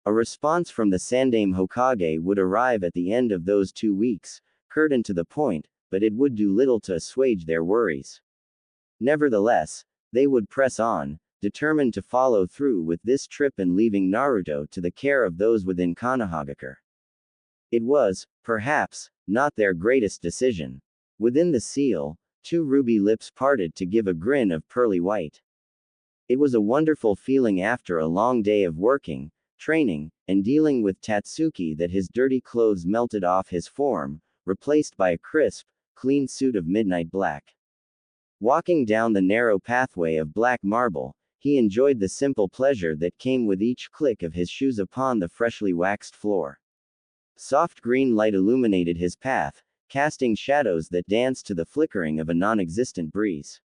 Speaker 1: A response from the Sandaime Hokage would arrive at the end of those 2 weeks, curt and to the point, but it would do little to assuage their worries. Nevertheless, they would press on, determined to follow through with this trip and leaving Naruto to the care of those within Konohagakure. It was, perhaps, not their greatest decision. Within the seal, 2 ruby lips parted to give a grin of pearly white. It was a wonderful feeling after a long day of working, training, and dealing with Tatsuki that his dirty clothes melted off his form, replaced by a crisp, clean suit of midnight black. Walking down the narrow pathway of black marble, he enjoyed the simple pleasure that came with each click of his shoes upon the freshly waxed floor. Soft green light illuminated his path, casting shadows that danced to the flickering of a non-existent breeze.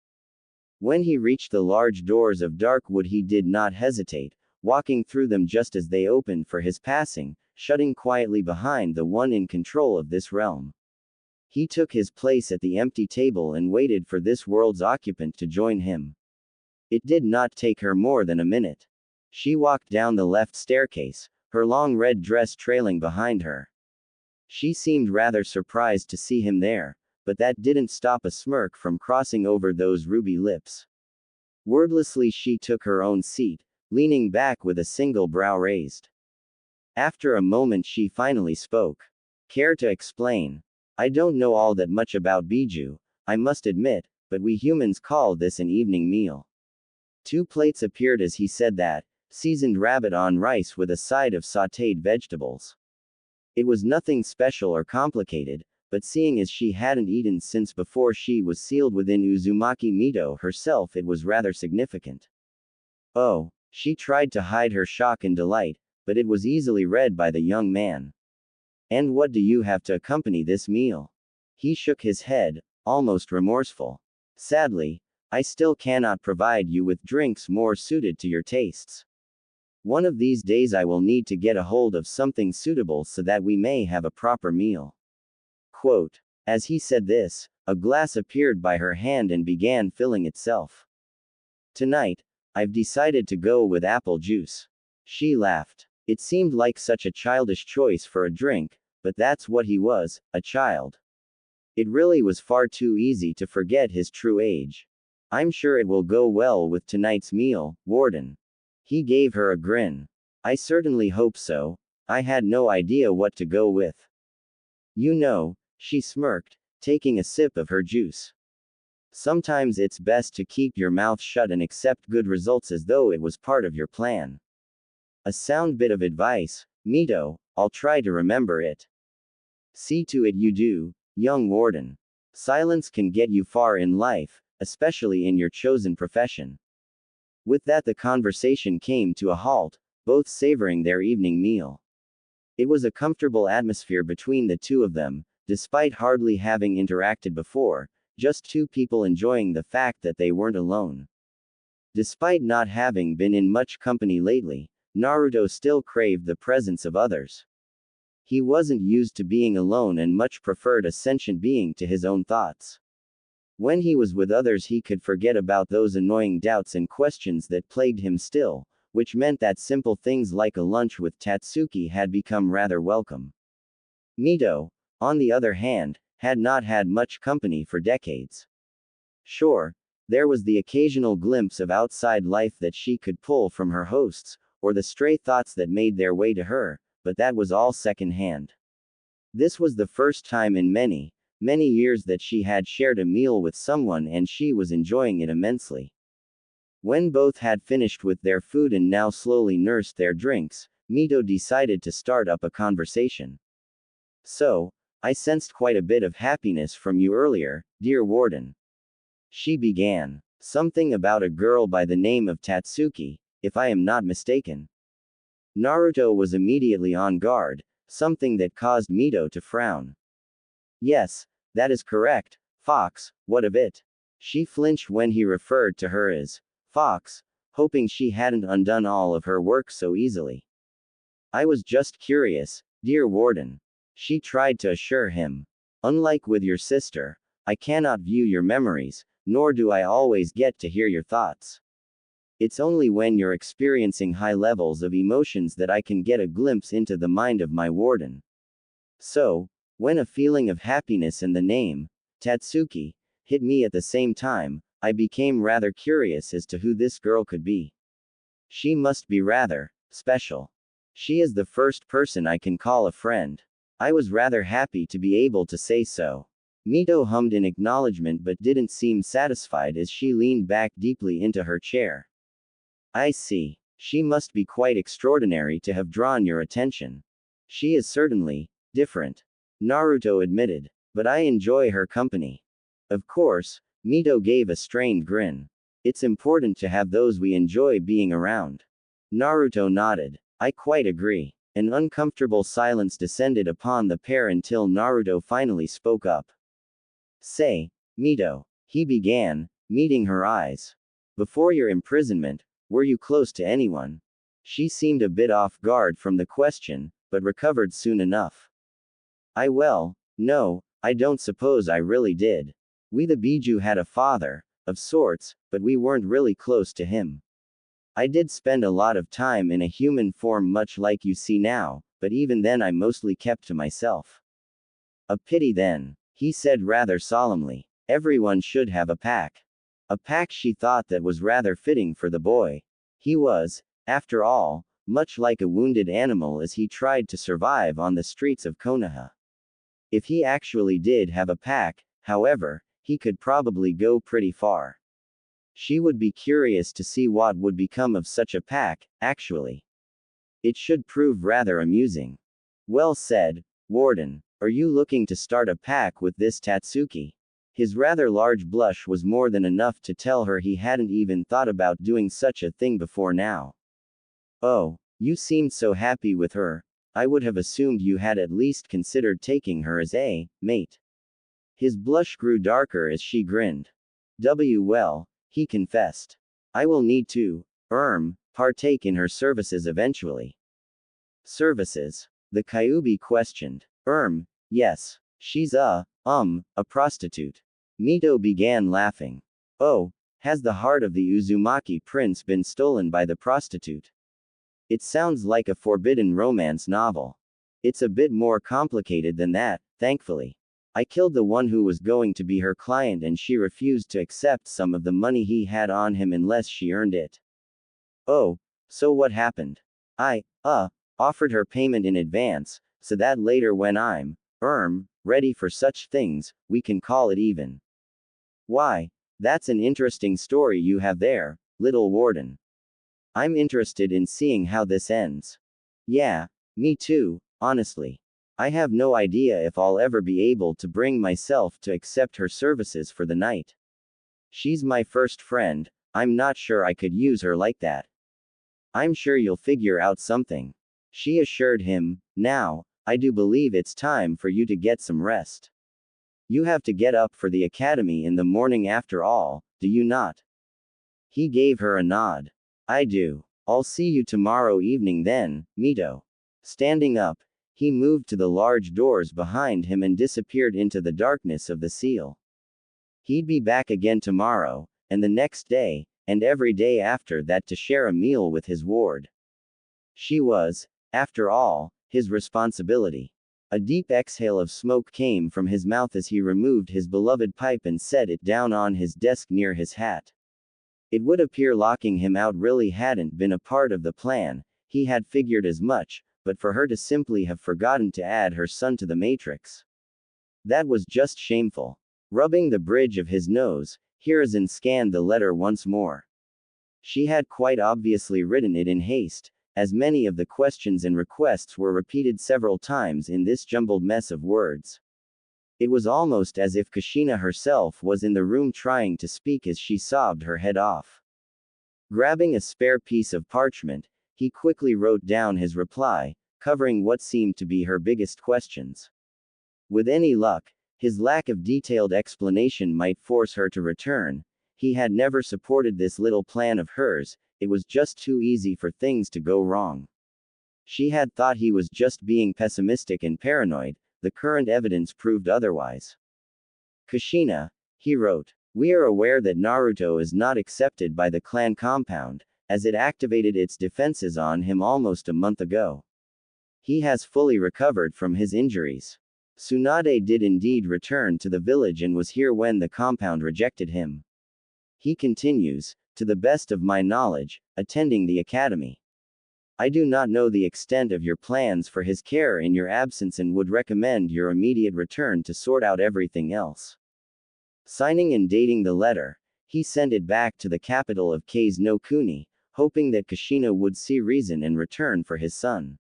Speaker 1: When he reached the large doors of dark wood he did not hesitate, walking through them just as they opened for his passing, shutting quietly behind the one in control of this realm. He took his place at the empty table and waited for this world's occupant to join him. It did not take her more than a minute. She walked down the left staircase, her long red dress trailing behind her. She seemed rather surprised to see him there, but that didn't stop a smirk from crossing over those ruby lips. Wordlessly she took her own seat, leaning back with a single brow raised. After a moment she finally spoke. Care to explain? I don't know all that much about Biju, I must admit, but we humans call this an evening meal. 2 plates appeared as he said that, seasoned rabbit on rice with a side of sautéed vegetables. It was nothing special or complicated, but seeing as she hadn't eaten since before she was sealed within Uzumaki Mito herself, it was rather significant. Oh, she tried to hide her shock and delight, but it was easily read by the young man. And what do you have to accompany this meal? He shook his head, almost remorseful. Sadly, I still cannot provide you with drinks more suited to your tastes. One of these days I will need to get a hold of something suitable so that we may have a proper meal. Quote. As he said this, a glass appeared by her hand and began filling itself. Tonight, I've decided to go with apple juice. She laughed. It seemed like such a childish choice for a drink, but that's what he was, a child. It really was far too easy to forget his true age. I'm sure it will go well with tonight's meal, Warden. He gave her a grin. I certainly hope so. I had no idea what to go with. You know, she smirked, taking a sip of her juice. Sometimes it's best to keep your mouth shut and accept good results as though it was part of your plan. A sound bit of advice, Mito, I'll try to remember it. See to it you do, young Warden. Silence can get you far in life, especially in your chosen profession. With that the conversation came to a halt, both savoring their evening meal. It was a comfortable atmosphere between the two of them, despite hardly having interacted before, just 2 people enjoying the fact that they weren't alone. Despite not having been in much company lately, Naruto still craved the presence of others. He wasn't used to being alone and much preferred a sentient being to his own thoughts. When he was with others he could forget about those annoying doubts and questions that plagued him still, which meant that simple things like a lunch with Tatsuki had become rather welcome. Mito, on the other hand, had not had much company for decades. Sure, there was the occasional glimpse of outside life that she could pull from her hosts, or the stray thoughts that made their way to her, but that was all second-hand. This was the first time in many years that she had shared a meal with someone and she was enjoying it immensely. When both had finished with their food and now slowly nursed their drinks, Mito decided to start up a conversation. So, I sensed quite a bit of happiness from you earlier, dear Warden. She began. Something about a girl by the name of Tatsuki, if I am not mistaken. Naruto was immediately on guard, something that caused Mito to frown. Yes, that is correct, Fox, what of it? She flinched when he referred to her as Fox, hoping she hadn't undone all of her work so easily. I was just curious, dear Warden. She tried to assure him. Unlike with your sister, I cannot view your memories, nor do I always get to hear your thoughts. It's only when you're experiencing high levels of emotions that I can get a glimpse into the mind of my Warden. So, when a feeling of happiness and the name, Tatsuki, hit me at the same time, I became rather curious as to who this girl could be. She must be rather special. She is the first person I can call a friend. I was rather happy to be able to say so. Mito hummed in acknowledgement but didn't seem satisfied as she leaned back deeply into her chair. I see. She must be quite extraordinary to have drawn your attention. She is certainly different, Naruto admitted, but I enjoy her company. Of course, Mito gave a strained grin. It's important to have those we enjoy being around. Naruto nodded. I quite agree. An uncomfortable silence descended upon the pair until Naruto finally spoke up. Say, Mito, he began, meeting her eyes. Before your imprisonment, were you close to anyone? She seemed a bit off guard from the question, but recovered soon enough. No, I don't suppose I really did. We the Biju had a father, of sorts, but we weren't really close to him. I did spend a lot of time in a human form much like you see now, but even then I mostly kept to myself. A pity then, he said rather solemnly. Everyone should have a pack. A pack, she thought, that was rather fitting for the boy. He was, after all, much like a wounded animal as he tried to survive on the streets of Konoha. If he actually did have a pack, however, he could probably go pretty far. She would be curious to see what would become of such a pack, actually. It should prove rather amusing. Well said, Warden. Are you looking to start a pack with this Tatsuki? His rather large blush was more than enough to tell her he hadn't even thought about doing such a thing before now. Oh, you seemed so happy with her. I would have assumed you had at least considered taking her as a mate. His blush grew darker as she grinned. Well, he confessed. I will need to, partake in her services eventually. Services? The Kyuubi questioned. Yes. She's a prostitute. Mito began laughing. Oh, has the heart of the Uzumaki prince been stolen by the prostitute? It sounds like a forbidden romance novel. It's a bit more complicated than that, thankfully. I killed the one who was going to be her client and she refused to accept some of the money he had on him unless she earned it. Oh, so what happened? I offered her payment in advance, so that later when I'm, ready for such things, we can call it even. Why, that's an interesting story you have there, little warden. I'm interested in seeing how this ends. Yeah, me too, honestly. I have no idea if I'll ever be able to bring myself to accept her services for the night. She's my first friend, I'm not sure I could use her like that. I'm sure you'll figure out something. She assured him. Now, I do believe it's time for you to get some rest. You have to get up for the academy in the morning after all, do you not? He gave her a nod. I do. I'll see you tomorrow evening then, Mito. Standing up, he moved to the large doors behind him and disappeared into the darkness of the seal. He'd be back again tomorrow, and the next day, and every day after that to share a meal with his ward. She was, after all, his responsibility. A deep exhale of smoke came from his mouth as he removed his beloved pipe and set it down on his desk near his hat. It would appear locking him out really hadn't been a part of the plan, he had figured as much, but for her to simply have forgotten to add her son to the matrix. That was just shameful. Rubbing the bridge of his nose, Hiruzen scanned the letter once more. She had quite obviously written it in haste, as many of the questions and requests were repeated several times in this jumbled mess of words. It was almost as if Kushina herself was in the room trying to speak as she sobbed her head off. Grabbing a spare piece of parchment, he quickly wrote down his reply, covering what seemed to be her biggest questions. With any luck, his lack of detailed explanation might force her to return. He had never supported this little plan of hers, it was just too easy for things to go wrong. She had thought he was just being pessimistic and paranoid, the current evidence proved otherwise. Kushina, he wrote, we are aware that Naruto is not accepted by the clan compound, as it activated its defenses on him almost a month ago. He has fully recovered from his injuries. Tsunade did indeed return to the village and was here when the compound rejected him. He continues, to the best of my knowledge, attending the academy. I do not know the extent of your plans for his care in your absence and would recommend your immediate return to sort out everything else. Signing and dating the letter, he sent it back to the capital of Kase no Kuni, hoping that Kushina would see reason and return for his son.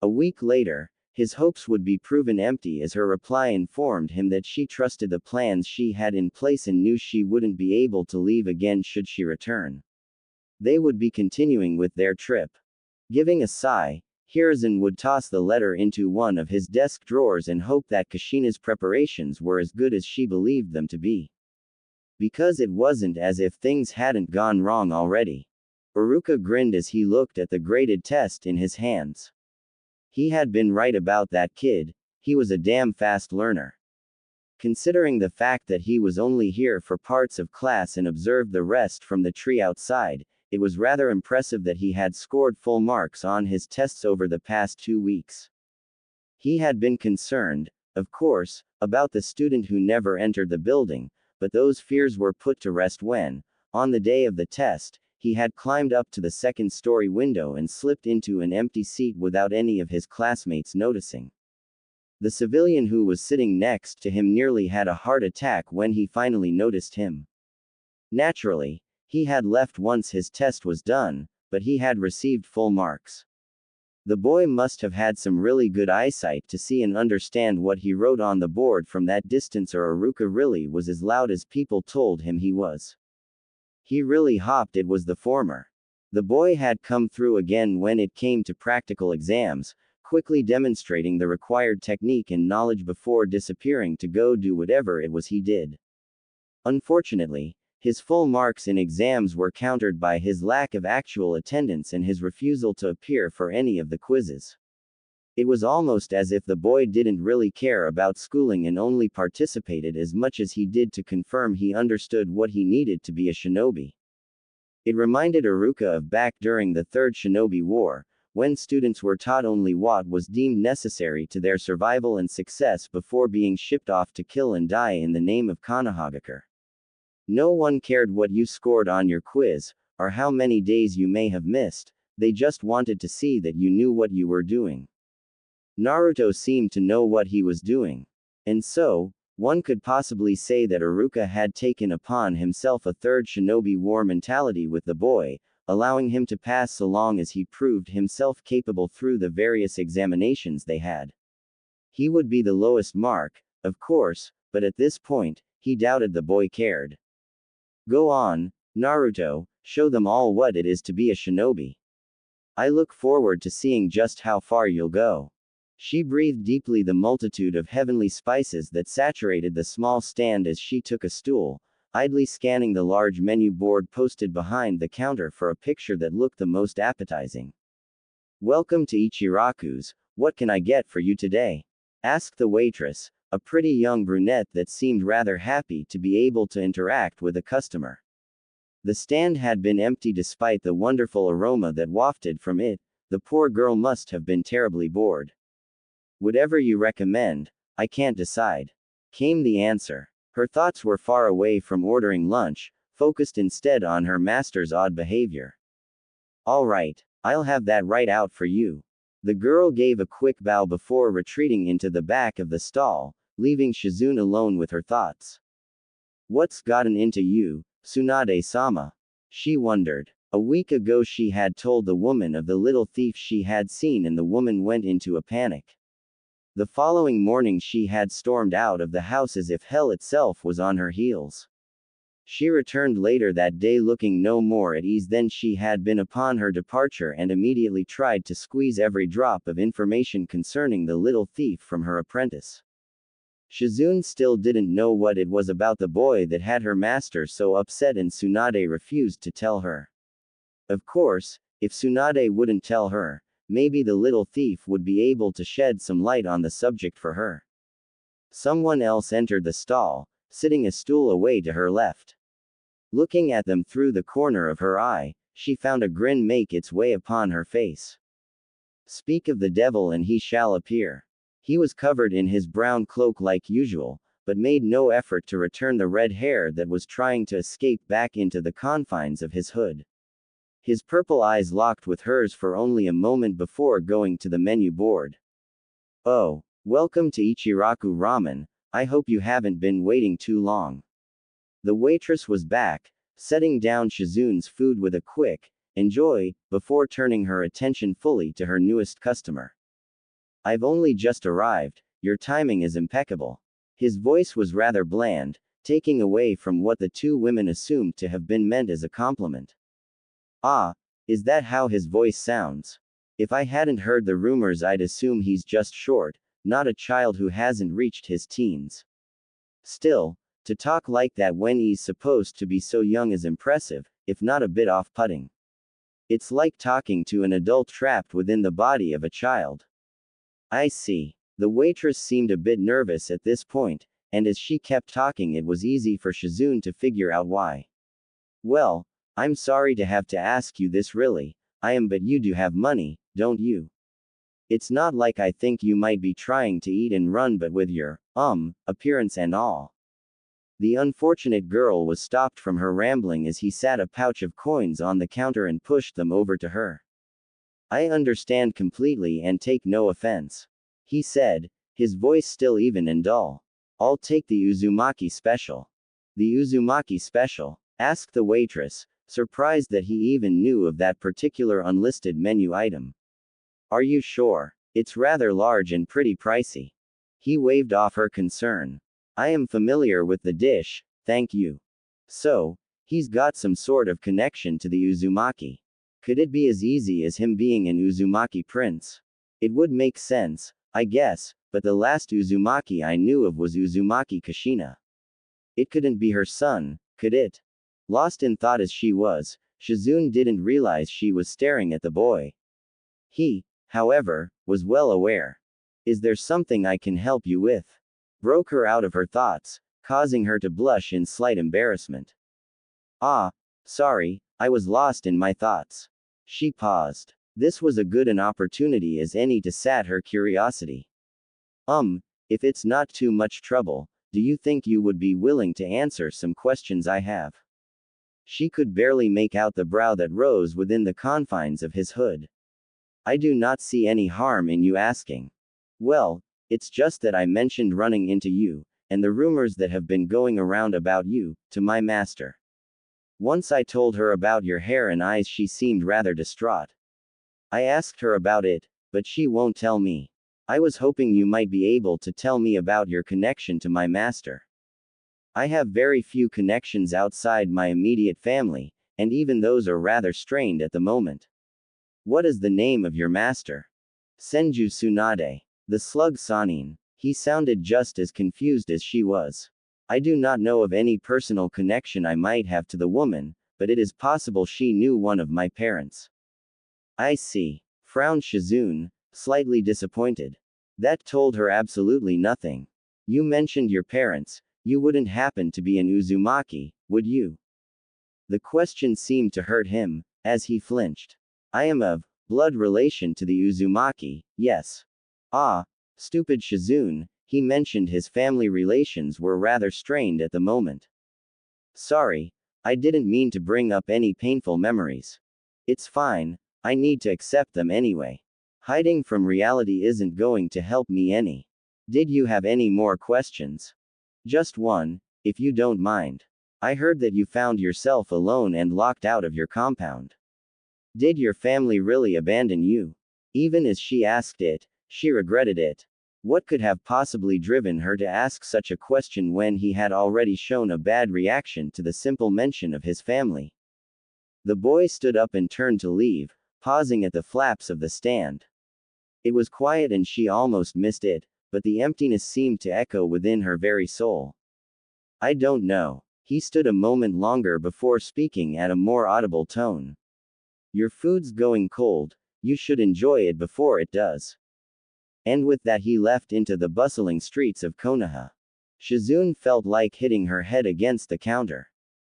Speaker 1: A week later, his hopes would be proven empty as her reply informed him that she trusted the plans she had in place and knew she wouldn't be able to leave again should she return. They would be continuing with their trip. Giving a sigh, Hiruzen would toss the letter into one of his desk drawers and hope that Kushina's preparations were as good as she believed them to be. Because it wasn't as if things hadn't gone wrong already. Iruka grinned as he looked at the graded test in his hands. He had been right about that kid, he was a damn fast learner. Considering the fact that he was only here for parts of class and observed the rest from the tree outside, it was rather impressive that he had scored full marks on his tests over the past 2 weeks. He had been concerned, of course, about the student who never entered the building, but those fears were put to rest when, on the day of the test, he had climbed up to the second-story window and slipped into an empty seat without any of his classmates noticing. The civilian who was sitting next to him nearly had a heart attack when he finally noticed him. Naturally, he had left once his test was done, but he had received full marks. The boy must have had some really good eyesight to see and understand what he wrote on the board from that distance, or Iruka really was as loud as people told him he was. He really hoped it was the former. The boy had come through again when it came to practical exams, quickly demonstrating the required technique and knowledge before disappearing to go do whatever it was he did. Unfortunately, his full marks in exams were countered by his lack of actual attendance and his refusal to appear for any of the quizzes. It was almost as if the boy didn't really care about schooling and only participated as much as he did to confirm he understood what he needed to be a shinobi. It reminded Iruka of back during the Third Shinobi War, when students were taught only what was deemed necessary to their survival and success before being shipped off to kill and die in the name of Konohagakure. No one cared what you scored on your quiz, or how many days you may have missed, they just wanted to see that you knew what you were doing. Naruto seemed to know what he was doing. And so, one could possibly say that Iruka had taken upon himself a third shinobi war mentality with the boy, allowing him to pass so long as he proved himself capable through the various examinations they had. He would be the lowest mark, of course, but at this point, he doubted the boy cared. Go on, Naruto, show them all what it is to be a shinobi. I look forward to seeing just how far you'll go. She breathed deeply the multitude of heavenly spices that saturated the small stand as she took a stool, idly scanning the large menu board posted behind the counter for a picture that looked the most appetizing. Welcome to Ichiraku's, what can I get for you today? Asked the waitress, a pretty young brunette that seemed rather happy to be able to interact with a customer. The stand had been empty despite the wonderful aroma that wafted from it. The poor girl must have been terribly bored. Whatever you recommend, I can't decide, came the answer. Her thoughts were far away from ordering lunch, focused instead on her master's odd behavior. All right, I'll have that right out for you. The girl gave a quick bow before retreating into the back of the stall, leaving Shizune alone with her thoughts. What's gotten into you, Tsunade-sama? She wondered. A week ago she had told the woman of the little thief she had seen and the woman went into a panic. The following morning she had stormed out of the house as if hell itself was on her heels. She returned later that day looking no more at ease than she had been upon her departure and immediately tried to squeeze every drop of information concerning the little thief from her apprentice. Shizune still didn't know what it was about the boy that had her master so upset, and Tsunade refused to tell her. Of course, if Tsunade wouldn't tell her, maybe the little thief would be able to shed some light on the subject for her. Someone else entered the stall, sitting a stool away to her left. Looking at them through the corner of her eye, she found a grin make its way upon her face. Speak of the devil and he shall appear. He was covered in his brown cloak like usual, but made no effort to return the red hair that was trying to escape back into the confines of his hood. His purple eyes locked with hers for only a moment before going to the menu board. Oh, welcome to Ichiraku Ramen, I hope you haven't been waiting too long. The waitress was back, setting down Shizune's food with a quick, enjoy, before turning her attention fully to her newest customer. I've only just arrived, your timing is impeccable. His voice was rather bland, taking away from what the two women assumed to have been meant as a compliment. Ah, is that how his voice sounds? If I hadn't heard the rumors I'd assume he's just short, not a child who hasn't reached his teens. Still, to talk like that when he's supposed to be so young is impressive, if not a bit off-putting. It's like talking to an adult trapped within the body of a child. I see. The waitress seemed a bit nervous at this point, and as she kept talking it was easy for Shizune to figure out why. Well, I'm sorry to have to ask you this really. But you do have money, don't you? It's not like I think you might be trying to eat and run, but with your, appearance and all. The unfortunate girl was stopped from her rambling as he sat a pouch of coins on the counter and pushed them over to her. I understand completely and take no offense, he said, his voice still even and dull. I'll take the Uzumaki special. The Uzumaki special? Asked the waitress, surprised that he even knew of that particular unlisted menu item. Are you sure? It's rather large and pretty pricey. He waved off her concern. I am familiar with the dish, thank you. So, he's got some sort of connection to the Uzumaki. Could it be as easy as him being an Uzumaki prince? It would make sense, I guess, but the last Uzumaki I knew of was Uzumaki Kushina. It couldn't be her son, could it? Lost in thought as she was, Shizune didn't realize she was staring at the boy. He, however, was well aware. Is there something I can help you with? Broke her out of her thoughts, causing her to blush in slight embarrassment. Ah, sorry, I was lost in my thoughts. She paused. This was as good an opportunity as any to sat her curiosity. If it's not too much trouble, do you think you would be willing to answer some questions I have? She could barely make out the brow that rose within the confines of his hood. I do not see any harm in you asking. Well, it's just that I mentioned running into you, and the rumors that have been going around about you, to my master. Once I told her about your hair and eyes, she seemed rather distraught. I asked her about it, but she won't tell me. I was hoping you might be able to tell me about your connection to my master. I have very few connections outside my immediate family, and even those are rather strained at the moment. What is the name of your master? Senju Tsunade. The slug Sanin. He sounded just as confused as she was. I do not know of any personal connection I might have to the woman, but it is possible she knew one of my parents. I see. Frowned Shizune, slightly disappointed. That told her absolutely nothing. You mentioned your parents, you wouldn't happen to be an Uzumaki, would you? The question seemed to hurt him, as he flinched. I am of blood relation to the Uzumaki, yes. Ah, stupid Shizune, he mentioned his family relations were rather strained at the moment. Sorry, I didn't mean to bring up any painful memories. It's fine, I need to accept them anyway. Hiding from reality isn't going to help me any. Did you have any more questions? Just one, if you don't mind. I heard that you found yourself alone and locked out of your compound. Did your family really abandon you? Even as she asked it, she regretted it. What could have possibly driven her to ask such a question when he had already shown a bad reaction to the simple mention of his family? The boy stood up and turned to leave, pausing at the flaps of the stand. It was quiet and she almost missed it, but the emptiness seemed to echo within her very soul. I don't know. He stood a moment longer before speaking at a more audible tone. Your food's going cold, you should enjoy it before it does. And with that he left into the bustling streets of Konoha. Shizune felt like hitting her head against the counter.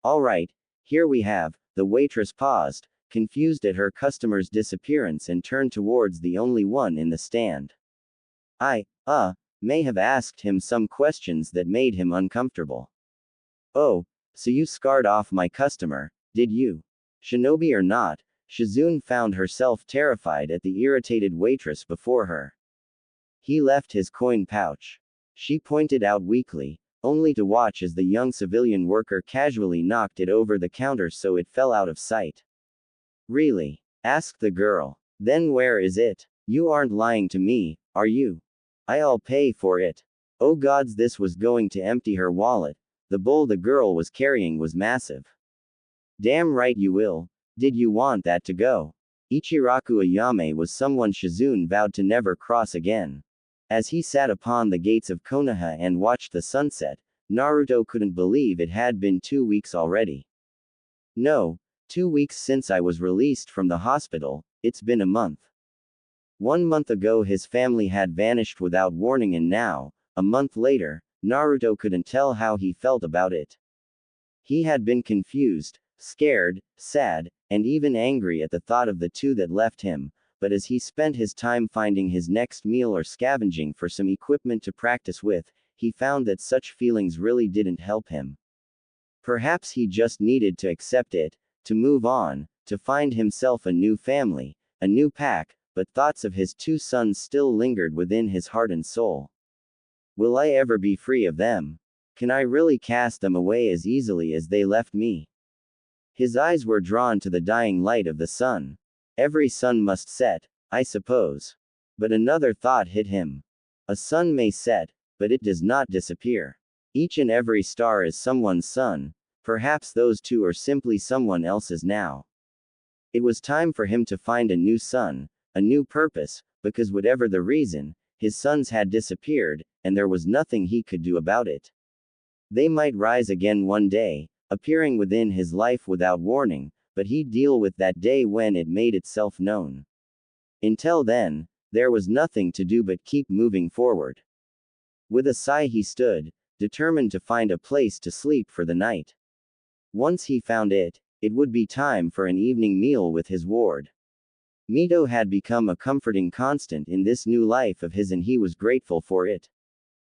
Speaker 1: Alright, here we have, the waitress paused, confused at her customer's disappearance and turned towards the only one in the stand. I, may have asked him some questions that made him uncomfortable. Oh, so you scared off my customer, did you? Shinobi or not, Shizune found herself terrified at the irritated waitress before her. He left his coin pouch. She pointed out weakly, only to watch as the young civilian worker casually knocked it over the counter so it fell out of sight. Really? Asked the girl. Then where is it? You aren't lying to me, are you? I'll pay for it. Oh gods, this was going to empty her wallet. The bowl the girl was carrying was massive. Damn right you will. Did you want that to go? Ichiraku Ayame was someone Shizune vowed to never cross again. As he sat upon the gates of Konoha and watched the sunset, Naruto couldn't believe it had been 2 weeks already. No, 2 weeks since I was released from the hospital, it's been a month. 1 month ago his family had vanished without warning and now, a month later, Naruto couldn't tell how he felt about it. He had been confused, scared, sad, and even angry at the thought of the two that left him, but as he spent his time finding his next meal or scavenging for some equipment to practice with, he found that such feelings really didn't help him. Perhaps he just needed to accept it, to move on, to find himself a new family, a new pack, but thoughts of his two sons still lingered within his heart and soul. Will I ever be free of them? Can I really cast them away as easily as they left me? His eyes were drawn to the dying light of the sun. Every sun must set, I suppose. But another thought hit him. A sun may set, but it does not disappear. Each and every star is someone's sun. Perhaps those two are simply someone else's now. It was time for him to find a new sun, a new purpose, because whatever the reason, his sons had disappeared, and there was nothing he could do about it. They might rise again one day, appearing within his life without warning, but he'd deal with that day when it made itself known. Until then, there was nothing to do but keep moving forward. With a sigh he stood, determined to find a place to sleep for the night. Once he found it, it would be time for an evening meal with his ward. Mito had become a comforting constant in this new life of his and he was grateful for it.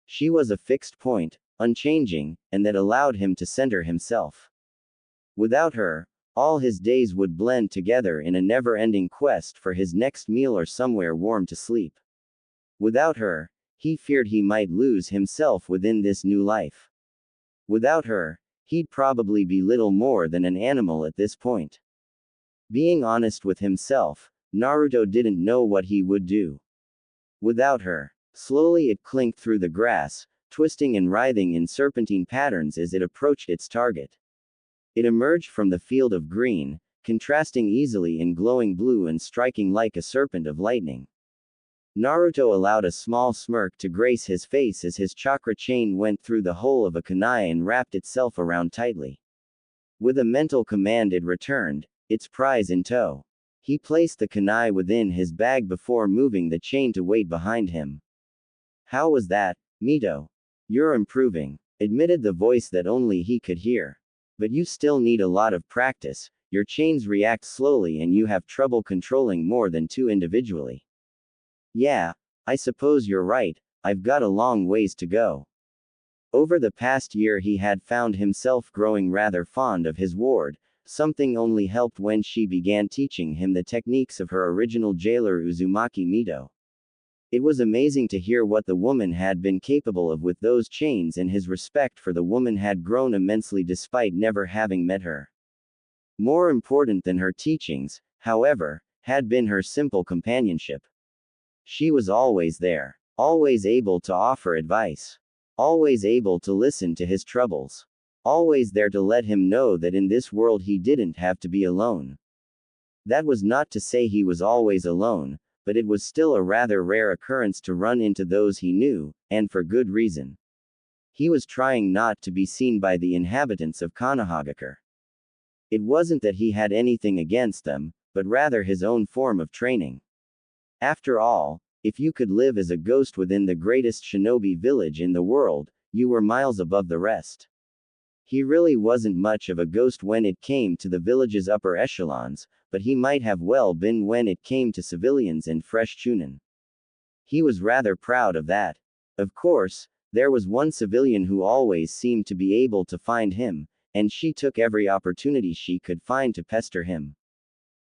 Speaker 1: She was a fixed point, unchanging, and that allowed him to center himself. Without her, all his days would blend together in a never-ending quest for his next meal or somewhere warm to sleep. Without her, he feared he might lose himself within this new life. Without her, he'd probably be little more than an animal at this point. Being honest with himself, Naruto didn't know what he would do. Without her, slowly it clinked through the grass, twisting and writhing in serpentine patterns as it approached its target. It emerged from the field of green, contrasting easily in glowing blue and striking like a serpent of lightning. Naruto allowed a small smirk to grace his face as his chakra chain went through the hole of a kunai and wrapped itself around tightly. With a mental command it returned, its prize in tow. He placed the kunai within his bag before moving the chain to wait behind him. How was that, Mito? You're improving, admitted the voice that only he could hear. But you still need a lot of practice, your chains react slowly and you have trouble controlling more than two individually. Yeah, I suppose you're right, I've got a long ways to go. Over the past year he had found himself growing rather fond of his ward, something only helped when she began teaching him the techniques of her original jailer Uzumaki Mito. It was amazing to hear what the woman had been capable of with those chains and his respect for the woman had grown immensely despite never having met her. More important than her teachings, however, had been her simple companionship. She was always there, always able to offer advice, always able to listen to his troubles, always there to let him know that in this world he didn't have to be alone. That was not to say he was always alone, but it was still a rather rare occurrence to run into those he knew, and for good reason. He was trying not to be seen by the inhabitants of Konohagakure. It wasn't that he had anything against them, but rather his own form of training. After all, if you could live as a ghost within the greatest shinobi village in the world, you were miles above the rest. He really wasn't much of a ghost when it came to the village's upper echelons, but he might have well been when it came to civilians and fresh chunin. He was rather proud of that. Of course, there was one civilian who always seemed to be able to find him, and she took every opportunity she could find to pester him.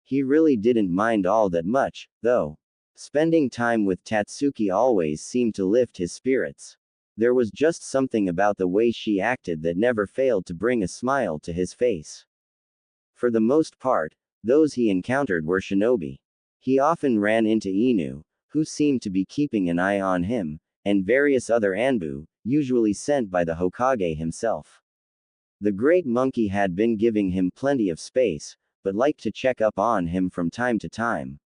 Speaker 1: He really didn't mind all that much, though. Spending time with Tatsuki always seemed to lift his spirits. There was just something about the way she acted that never failed to bring a smile to his face. For the most part, those he encountered were shinobi. He often ran into Inu, who seemed to be keeping an eye on him, and various other Anbu, usually sent by the Hokage himself. The great monkey had been giving him plenty of space, but liked to check up on him from time to time.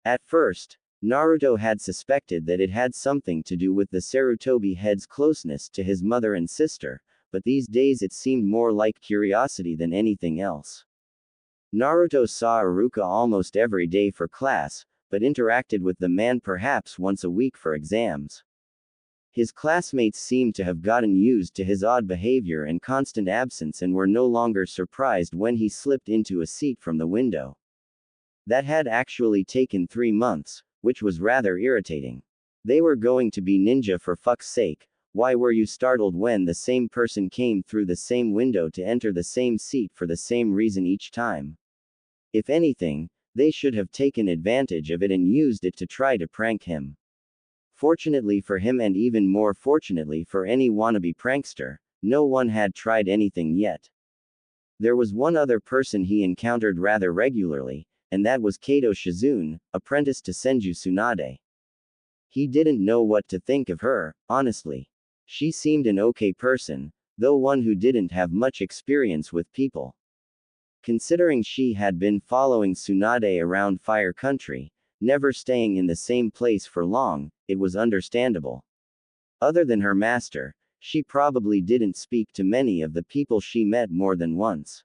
Speaker 1: At first, Naruto had suspected that it had something to do with the Sarutobi head's closeness to his mother and sister, but these days it seemed more like curiosity than anything else. Naruto saw Iruka almost every day for class, but interacted with the man perhaps once a week for exams. His classmates seemed to have gotten used to his odd behavior and constant absence and were no longer surprised when he slipped into a seat from the window. That had actually taken 3 months, which was rather irritating. They were going to be ninja for fuck's sake. Why were you startled when the same person came through the same window to enter the same seat for the same reason each time? If anything, they should have taken advantage of it and used it to try to prank him. Fortunately for him, and even more fortunately for any wannabe prankster, no one had tried anything yet. There was one other person he encountered rather regularly, and that was Kato Shizune, apprentice to Senju Tsunade. He didn't know what to think of her, honestly. She seemed an okay person, though one who didn't have much experience with people. Considering she had been following Tsunade around Fire Country, never staying in the same place for long, it was understandable. Other than her master, she probably didn't speak to many of the people she met more than once.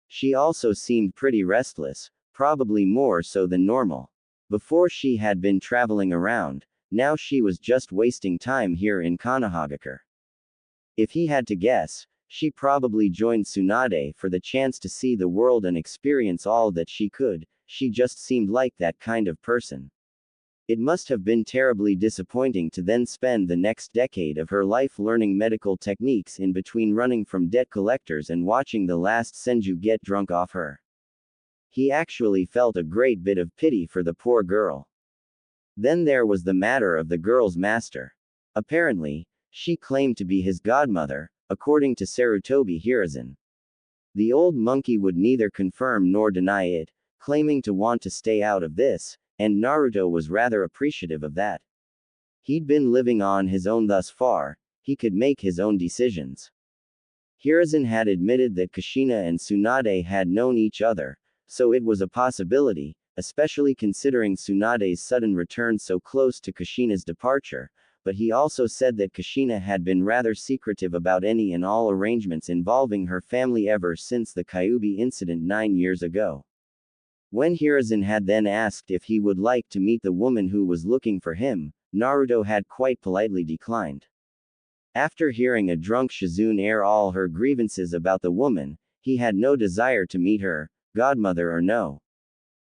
Speaker 1: She also seemed pretty restless, probably more so than normal. Before she had been traveling around, now she was just wasting time here in Konohagakure. If he had to guess, she probably joined Tsunade for the chance to see the world and experience all that she could. She just seemed like that kind of person. It must have been terribly disappointing to then spend the next decade of her life learning medical techniques in between running from debt collectors and watching the last Senju get drunk off her. He actually felt a great bit of pity for the poor girl. Then there was the matter of the girl's master. Apparently, she claimed to be his godmother, according to Sarutobi Hiruzen. The old monkey would neither confirm nor deny it, claiming to want to stay out of this, and Naruto was rather appreciative of that. He'd been living on his own thus far, he could make his own decisions. Hiruzen had admitted that Kushina and Tsunade had known each other, so it was a possibility, especially considering Tsunade's sudden return so close to Kushina's departure, but he also said that Kushina had been rather secretive about any and all arrangements involving her family ever since the Kyuubi incident 9 years ago. When Hiruzen had then asked if he would like to meet the woman who was looking for him, Naruto had quite politely declined. After hearing a drunk Shizune air all her grievances about the woman, he had no desire to meet her, godmother or no.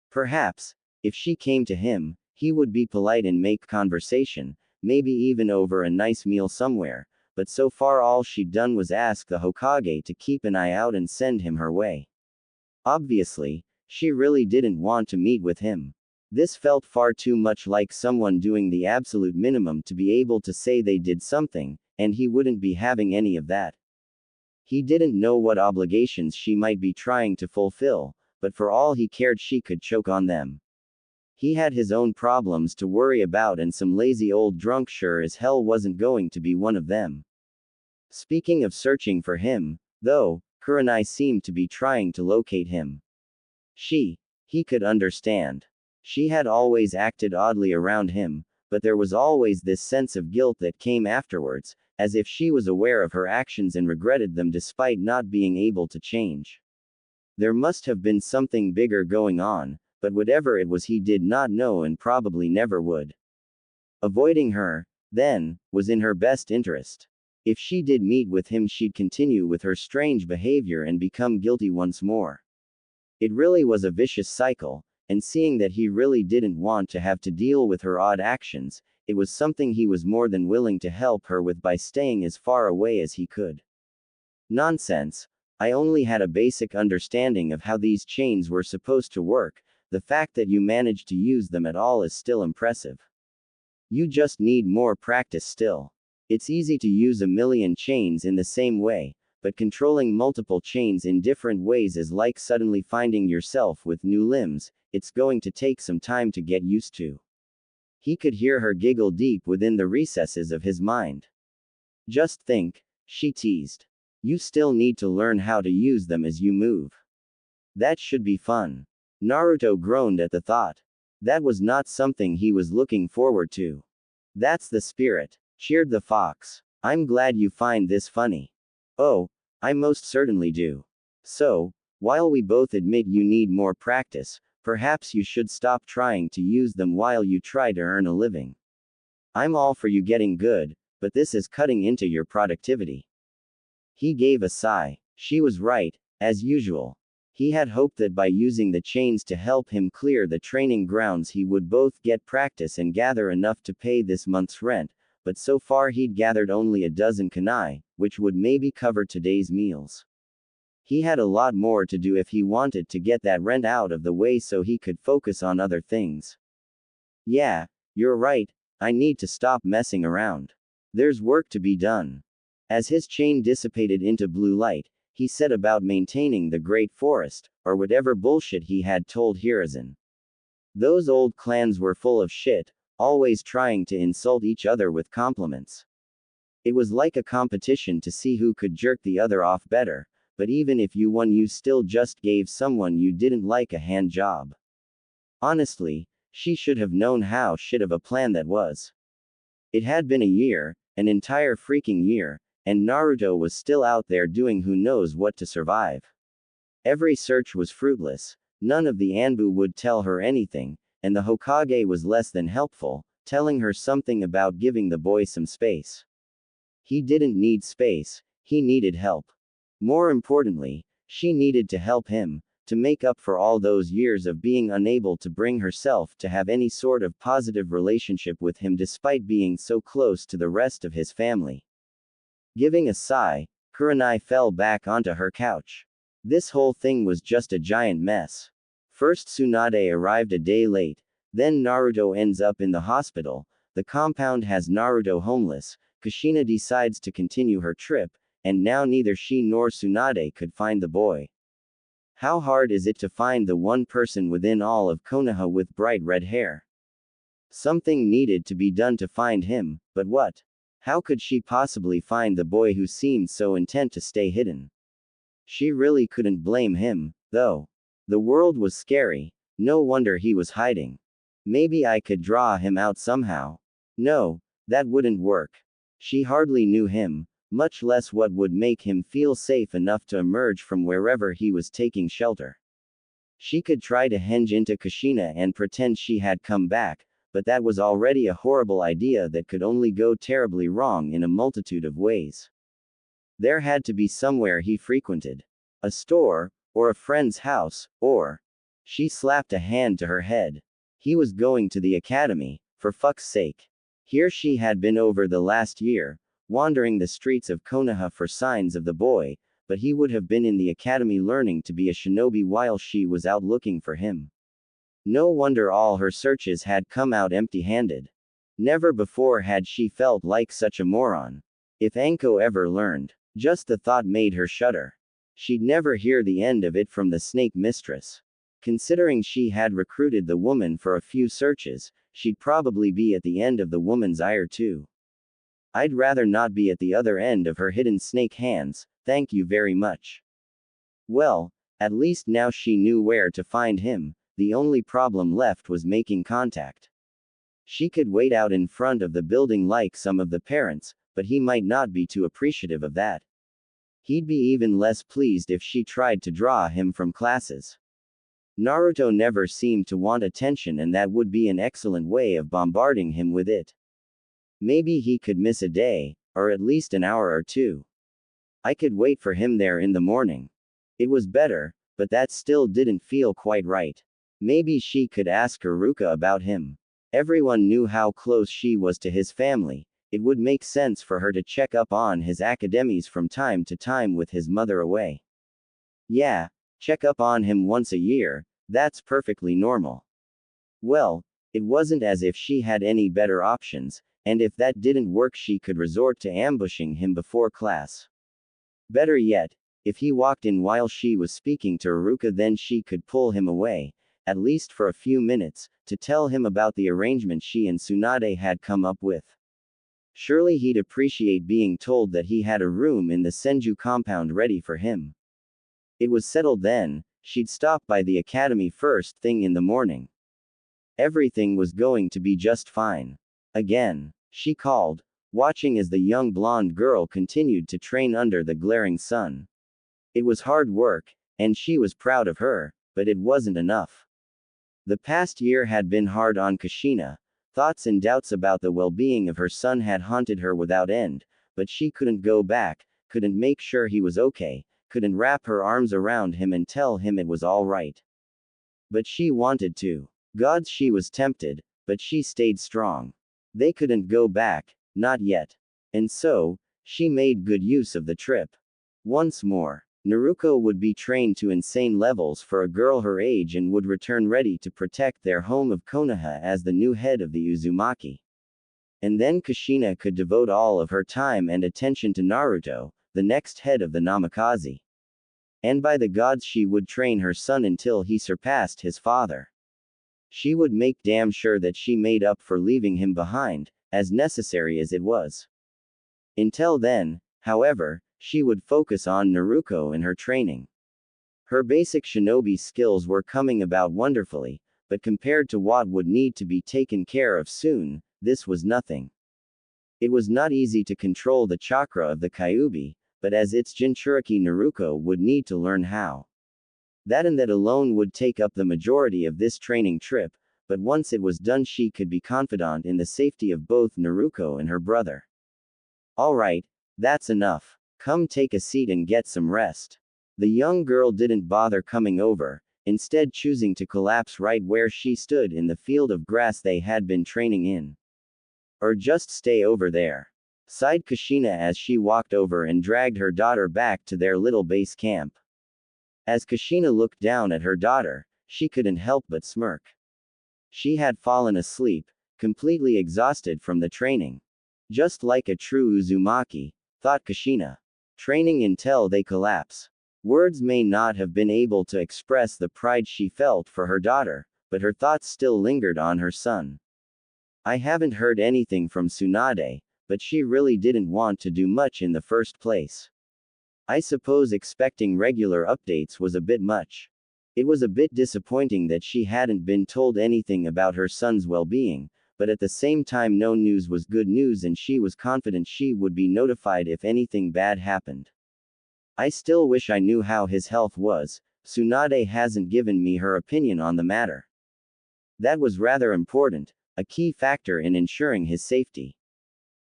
Speaker 1: Perhaps, if she came to him, he would be polite and make conversation, maybe even over a nice meal somewhere, but so far all she'd done was ask the Hokage to keep an eye out and send him her way. Obviously, she really didn't want to meet with him. This felt far too much like someone doing the absolute minimum to be able to say they did something, and he wouldn't be having any of that. He didn't know what obligations she might be trying to fulfill, but for all he cared she could choke on them. He had his own problems to worry about, and some lazy old drunk sure as hell wasn't going to be one of them. Speaking of searching for him, though, Kurenai seemed to be trying to locate him. He could understand. She had always acted oddly around him, but there was always this sense of guilt that came afterwards, as if she was aware of her actions and regretted them despite not being able to change. There must have been something bigger going on, but whatever it was he did not know and probably never would. Avoiding her, then, was in her best interest. If she did meet with him, she'd continue with her strange behavior and become guilty once more. It really was a vicious cycle, and seeing that he really didn't want to have to deal with her odd actions, it was something he was more than willing to help her with by staying as far away as he could. Nonsense. I only had a basic understanding of how these chains were supposed to work. The fact that you managed to use them at all is still impressive. You just need more practice still. It's easy to use a million chains in the same way, but controlling multiple chains in different ways is like suddenly finding yourself with new limbs. It's going to take some time to get used to. He could hear her giggle deep within the recesses of his mind. Just think, she teased. You still need to learn how to use them as you move. That should be fun. Naruto groaned at the thought. That was not something he was looking forward to. That's the spirit, cheered the fox. I'm glad you find this funny. Oh, I most certainly do. So, while we both admit you need more practice, perhaps you should stop trying to use them while you try to earn a living. I'm all for you getting good, but this is cutting into your productivity. He gave a sigh. She was right, as usual. He had hoped that by using the chains to help him clear the training grounds he would both get practice and gather enough to pay this month's rent, but so far he'd gathered only a dozen kunai, which would maybe cover today's meals. He had a lot more to do if he wanted to get that rent out of the way so he could focus on other things. Yeah, you're right, I need to stop messing around. There's work to be done. As his chain dissipated into blue light, he set about maintaining the Great Forest, or whatever bullshit he had told Hiruzen. Those old clans were full of shit, always trying to insult each other with compliments. It was like a competition to see who could jerk the other off better, but even if you won, you still just gave someone you didn't like a hand job. Honestly, she should have known how shit of a plan that was. It had been a year, an entire freaking year, and Naruto was still out there doing who knows what to survive. Every search was fruitless, none of the Anbu would tell her anything, and the Hokage was less than helpful, telling her something about giving the boy some space. He didn't need space, he needed help. More importantly, she needed to help him, to make up for all those years of being unable to bring herself to have any sort of positive relationship with him despite being so close to the rest of his family. Giving a sigh, Kurenai fell back onto her couch. This whole thing was just a giant mess. First Tsunade arrived a day late, then Naruto ends up in the hospital, the compound has Naruto homeless, Kushina decides to continue her trip, and now neither she nor Tsunade could find the boy. How hard is it to find the one person within all of Konoha with bright red hair? Something needed to be done to find him, but what? How could she possibly find the boy who seemed so intent to stay hidden? She really couldn't blame him, though. The world was scary, no wonder he was hiding. Maybe I could draw him out somehow. No, that wouldn't work. She hardly knew him, much less what would make him feel safe enough to emerge from wherever he was taking shelter. She could try to henge into Kushina and pretend she had come back, but that was already a horrible idea that could only go terribly wrong in a multitude of ways. There had to be somewhere he frequented. A store, or a friend's house, or... She slapped a hand to her head. He was going to the academy, for fuck's sake. Here she had been over the last year, wandering the streets of Konoha for signs of the boy, but he would have been in the academy learning to be a shinobi while she was out looking for him. No wonder all her searches had come out empty-handed. Never before had she felt like such a moron. If Anko ever learned, just the thought made her shudder. She'd never hear the end of it from the snake mistress. Considering she had recruited the woman for a few searches, she'd probably be at the end of the woman's ire too. I'd rather not be at the other end of her hidden snake hands, thank you very much. Well, at least now she knew where to find him, the only problem left was making contact. She could wait out in front of the building like some of the parents, but he might not be too appreciative of that. He'd be even less pleased if she tried to draw him from classes. Naruto never seemed to want attention, and that would be an excellent way of bombarding him with it. Maybe he could miss a day, or at least an hour or two. I could wait for him there in the morning. It was better, but that still didn't feel quite right. Maybe she could ask Haruka about him. Everyone knew how close she was to his family. It would make sense for her to check up on his academies from time to time with his mother away. Yeah, check up on him once a year, that's perfectly normal. Well, it wasn't as if she had any better options, and if that didn't work she could resort to ambushing him before class. Better yet, if he walked in while she was speaking to Haruka, then she could pull him away, at least for a few minutes, to tell him about the arrangement she and Tsunade had come up with. Surely he'd appreciate being told that he had a room in the Senju compound ready for him. It was settled then, she'd stop by the academy first thing in the morning. Everything was going to be just fine. Again, she called, watching as the young blonde girl continued to train under the glaring sun. It was hard work, and she was proud of her, but it wasn't enough. The past year had been hard on Kushina, Thoughts and doubts about the well-being of her son had haunted her without end, but she couldn't go back, couldn't make sure he was okay, couldn't wrap her arms around him and tell him it was all right. But she wanted to. Gods, she was tempted, but she stayed strong. They couldn't go back, not yet. And so, she made good use of the trip. Once more, Naruto would be trained to insane levels for a girl her age and would return ready to protect their home of Konoha as the new head of the Uzumaki. And then Kushina could devote all of her time and attention to Naruto, the next head of the Namikaze. And by the gods, she would train her son until he surpassed his father. She would make damn sure that she made up for leaving him behind, as necessary as it was. Until then, however, she would focus on Naruto and her training. Her basic shinobi skills were coming about wonderfully, but compared to what would need to be taken care of soon, this was nothing. It was not easy to control the chakra of the Kyuubi, but as its Jinchuriki, Naruto would need to learn how. That and that alone would take up the majority of this training trip, but once it was done, she could be confident in the safety of both Naruto and her brother. Alright, that's enough. Come take a seat and get some rest. The young girl didn't bother coming over, instead choosing to collapse right where she stood in the field of grass they had been training in. Or just stay over there, sighed Kushina as she walked over and dragged her daughter back to their little base camp. As Kushina looked down at her daughter, she couldn't help but smirk. She had fallen asleep, completely exhausted from the training. Just like a true Uzumaki, thought Kushina. Training until they collapse. Words may not have been able to express the pride she felt for her daughter, but her thoughts still lingered on her son. I haven't heard anything from Tsunade, but she really didn't want to do much in the first place. I suppose expecting regular updates was a bit much. It was a bit disappointing that she hadn't been told anything about her son's well-being, but at the same time no news was good news and she was confident she would be notified if anything bad happened. I still wish I knew how his health was. Tsunade hasn't given me her opinion on the matter. That was rather important, a key factor in ensuring his safety.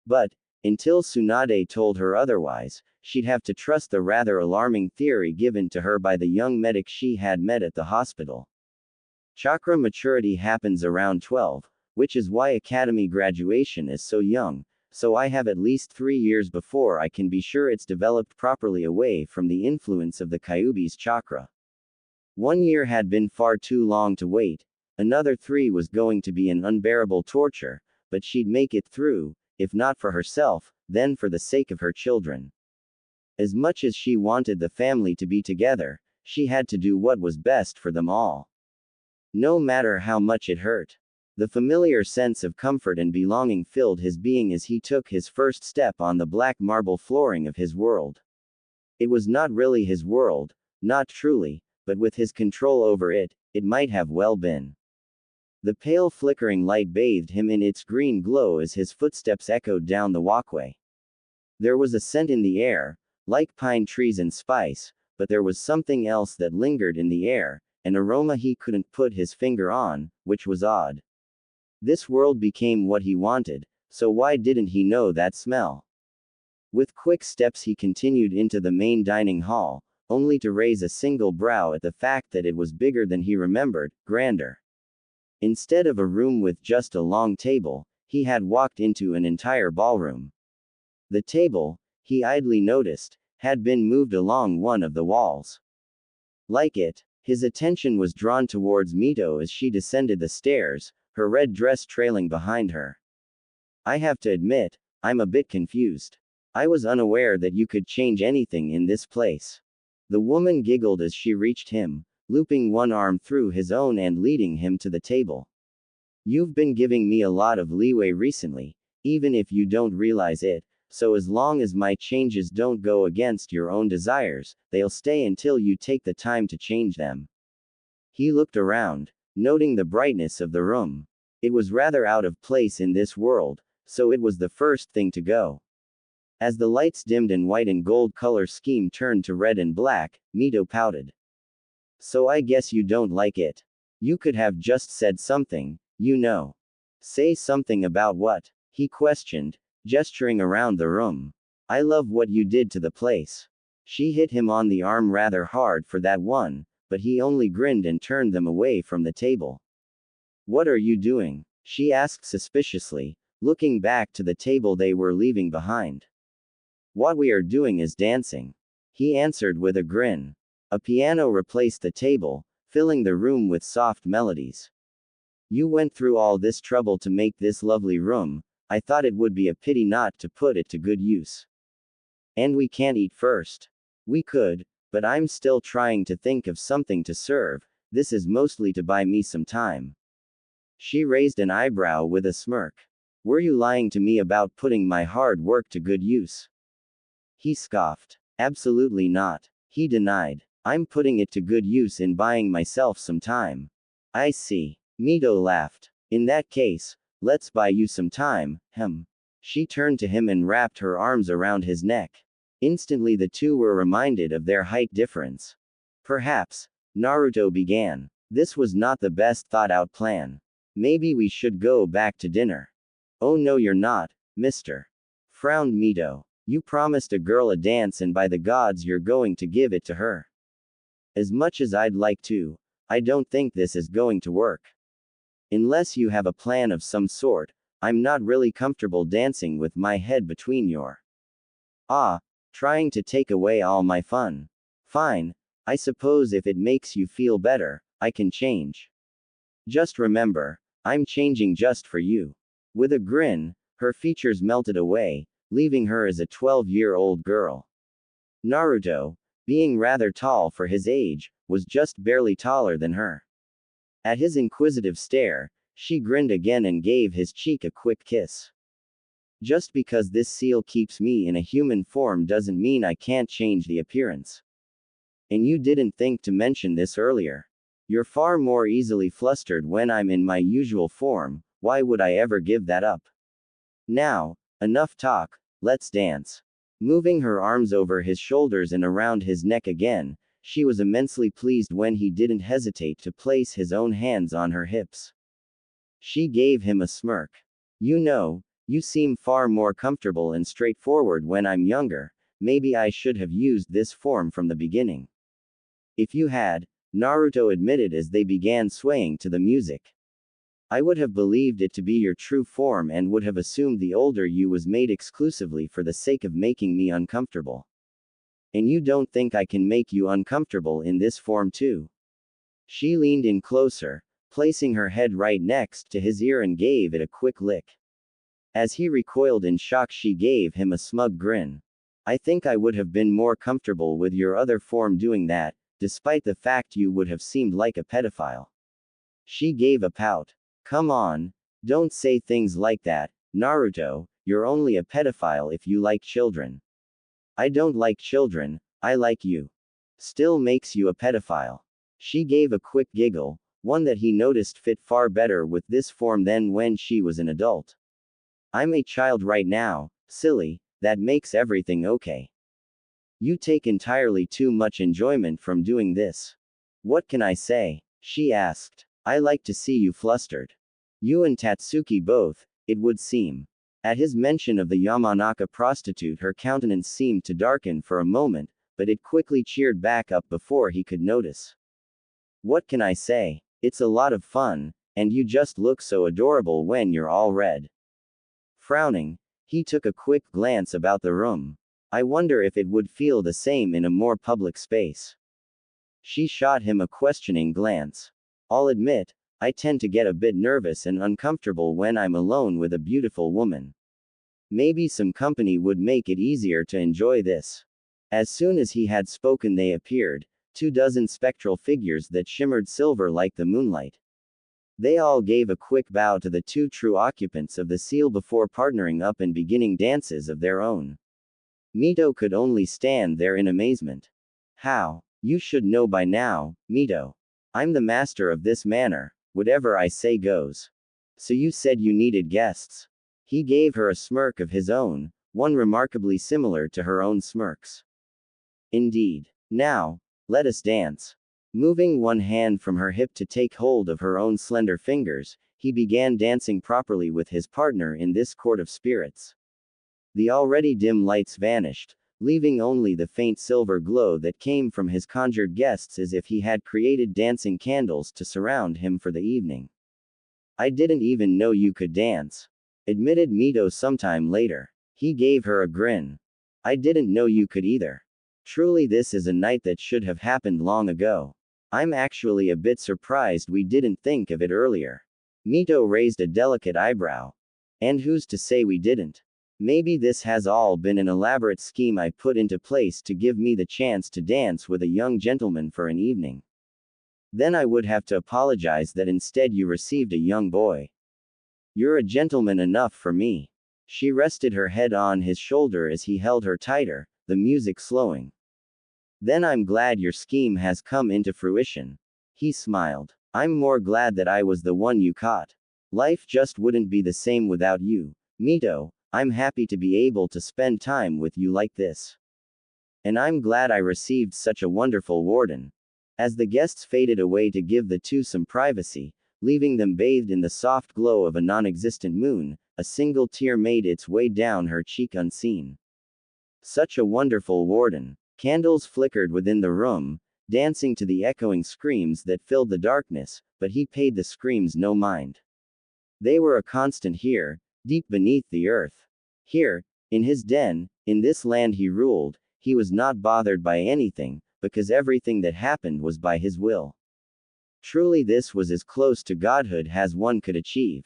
Speaker 1: But, until Tsunade told her otherwise, she'd have to trust the rather alarming theory given to her by the young medic she had met at the hospital. Chakra maturity happens around 12, which is why academy graduation is so young, so I have at least 3 years before I can be sure it's developed properly away from the influence of the Kyuubi's chakra. 1 year had been far too long to wait, another 3 was going to be an unbearable torture, but she'd make it through, if not for herself, then for the sake of her children. As much as she wanted the family to be together, she had to do what was best for them all. No matter how much it hurt. The familiar sense of comfort and belonging filled his being as he took his first step on the black marble flooring of his world. It was not really his world, not truly, but with his control over it, it might have well been. The pale flickering light bathed him in its green glow as his footsteps echoed down the walkway. There was a scent in the air, like pine trees and spice, but there was something else that lingered in the air, an aroma he couldn't put his finger on, which was odd. This world became what he wanted, so why didn't he know that smell? With quick steps he continued into the main dining hall, only to raise a single brow at the fact that it was bigger than he remembered, grander. Instead of a room with just a long table, he had walked into an entire ballroom. The table, he idly noticed, had been moved along one of the walls. Like it, his attention was drawn towards Mito as she descended the stairs, her red dress trailing behind her. I have to admit, I'm a bit confused. I was unaware that you could change anything in this place. The woman giggled as she reached him, looping one arm through his own and leading him to the table. You've been giving me a lot of leeway recently, even if you don't realize it, so as long as my changes don't go against your own desires, they'll stay until you take the time to change them. He looked around, noting the brightness of the room. It was rather out of place in this world, so it was the first thing to go. As the lights dimmed and white and gold color scheme turned to red and black, Mito pouted. So I guess you don't like it. You could have just said something, you know. Say something about what? He questioned, gesturing around the room. I love what you did to the place. She hit him on the arm rather hard for that one, but he only grinned and turned them away from the table. What are you doing? She asked suspiciously, looking back to the table they were leaving behind. What we are doing is dancing. He answered with a grin. A piano replaced the table, filling the room with soft melodies. You went through all this trouble to make this lovely room, I thought it would be a pity not to put it to good use. And we can't eat first. We could, but I'm still trying to think of something to serve, this is mostly to buy me some time. She raised an eyebrow with a smirk. Were you lying to me about putting my hard work to good use? He scoffed. Absolutely not. He denied. I'm putting it to good use in buying myself some time. I see. Mito laughed. In that case, let's buy you some time, She turned to him and wrapped her arms around his neck. Instantly the two were reminded of their height difference. Perhaps, Naruto began. This was not the best thought-out plan. Maybe we should go back to dinner. Oh no you're not, mister. Frowned Mito. You promised a girl a dance and by the gods you're going to give it to her. As much as I'd like to, I don't think this is going to work. Unless you have a plan of some sort, I'm not really comfortable dancing with my head between your. Trying to take away all my fun. Fine, I suppose if it makes you feel better, I can change. Just remember, I'm changing just for you. With a grin, her features melted away, leaving her as a 12-year-old girl. Naruto, being rather tall for his age, was just barely taller than her. At his inquisitive stare, she grinned again and gave his cheek a quick kiss. Just because this seal keeps me in a human form doesn't mean I can't change the appearance. And you didn't think to mention this earlier. You're far more easily flustered when I'm in my usual form, why would I ever give that up? Now, enough talk, let's dance. Moving her arms over his shoulders and around his neck again, she was immensely pleased when he didn't hesitate to place his own hands on her hips. She gave him a smirk. You know, you seem far more comfortable and straightforward when I'm younger, maybe I should have used this form from the beginning. If you had, Naruto admitted as they began swaying to the music. I would have believed it to be your true form and would have assumed the older you was made exclusively for the sake of making me uncomfortable. And you don't think I can make you uncomfortable in this form too? She leaned in closer, placing her head right next to his ear and gave it a quick lick. As he recoiled in shock she gave him a smug grin. I think I would have been more comfortable with your other form doing that, despite the fact you would have seemed like a pedophile. She gave a pout. Come on, don't say things like that, Naruto, you're only a pedophile if you like children. I don't like children, I like you. Still makes you a pedophile. She gave a quick giggle, one that he noticed fit far better with this form than when she was an adult. I'm a child right now, silly, that makes everything okay. You take entirely too much enjoyment from doing this. What can I say? She asked. I like to see you flustered. You and Tatsuki both, it would seem. At his mention of the Yamanaka prostitute her countenance seemed to darken for a moment, but it quickly cheered back up before he could notice. What can I say? It's a lot of fun, and you just look so adorable when you're all red. Frowning, he took a quick glance about the room. I wonder if it would feel the same in a more public space. She shot him a questioning glance. I'll admit, I tend to get a bit nervous and uncomfortable when I'm alone with a beautiful woman. Maybe some company would make it easier to enjoy this. As soon as he had spoken they appeared, 24 spectral figures that shimmered silver like the moonlight. They all gave a quick bow to the two true occupants of the seal before partnering up and beginning dances of their own. Mito could only stand there in amazement. How? You should know by now, Mito. I'm the master of this manor, whatever I say goes. So you said you needed guests. He gave her a smirk of his own, one remarkably similar to her own smirks. Indeed. Now, let us dance. Moving one hand from her hip to take hold of her own slender fingers, he began dancing properly with his partner in this court of spirits. The already dim lights vanished, leaving only the faint silver glow that came from his conjured guests, as if he had created dancing candles to surround him for the evening. "I didn't even know you could dance," admitted Mito sometime later. He gave her a grin. "I didn't know you could either. Truly, this is a night that should have happened long ago. I'm actually a bit surprised we didn't think of it earlier." Mito raised a delicate eyebrow. "And who's to say we didn't? Maybe this has all been an elaborate scheme I put into place to give me the chance to dance with a young gentleman for an evening. Then I would have to apologize that instead you received a young boy. You're a gentleman enough for me." She rested her head on his shoulder as he held her tighter, the music slowing. "Then I'm glad your scheme has come into fruition." He smiled. "I'm more glad that I was the one you caught. Life just wouldn't be the same without you, Mito. I'm happy to be able to spend time with you like this. And I'm glad I received such a wonderful warden." As the guests faded away to give the two some privacy, leaving them bathed in the soft glow of a non-existent moon, a single tear made its way down her cheek unseen. Such a wonderful warden. Candles flickered within the room, dancing to the echoing screams that filled the darkness, but he paid the screams no mind. They were a constant here, deep beneath the earth. Here, in his den, in this land he ruled, he was not bothered by anything, because everything that happened was by his will. Truly, this was as close to godhood as one could achieve.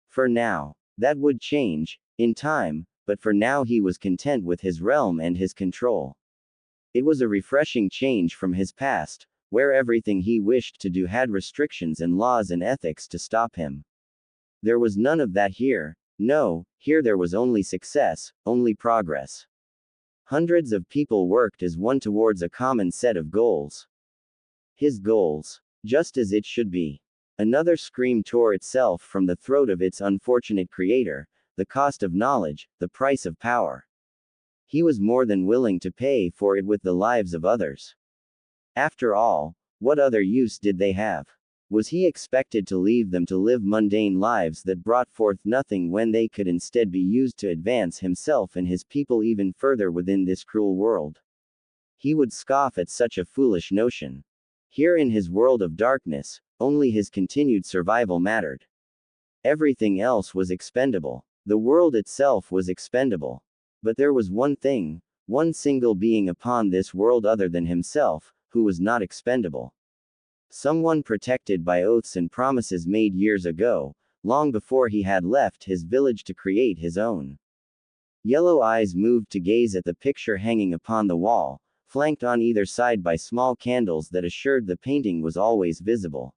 Speaker 1: For now. That would change, in time, but for now he was content with his realm and his control. It was a refreshing change from his past, where everything he wished to do had restrictions and laws and ethics to stop him. There was none of that here. No, here there was only success, only progress. Hundreds of people worked as one towards a common set of goals. His goals. Just as it should be. Another scream tore itself from the throat of its unfortunate creator: the cost of knowledge, the price of power. He was more than willing to pay for it with the lives of others. After all, what other use did they have? Was he expected to leave them to live mundane lives that brought forth nothing when they could instead be used to advance himself and his people even further within this cruel world? He would scoff at such a foolish notion. Here in his world of darkness, only his continued survival mattered. Everything else was expendable. The world itself was expendable. But there was one thing, one single being upon this world other than himself, who was not expendable. Someone protected by oaths and promises made years ago, long before he had left his village to create his own. Yellow eyes moved to gaze at the picture hanging upon the wall, flanked on either side by small candles that assured the painting was always visible.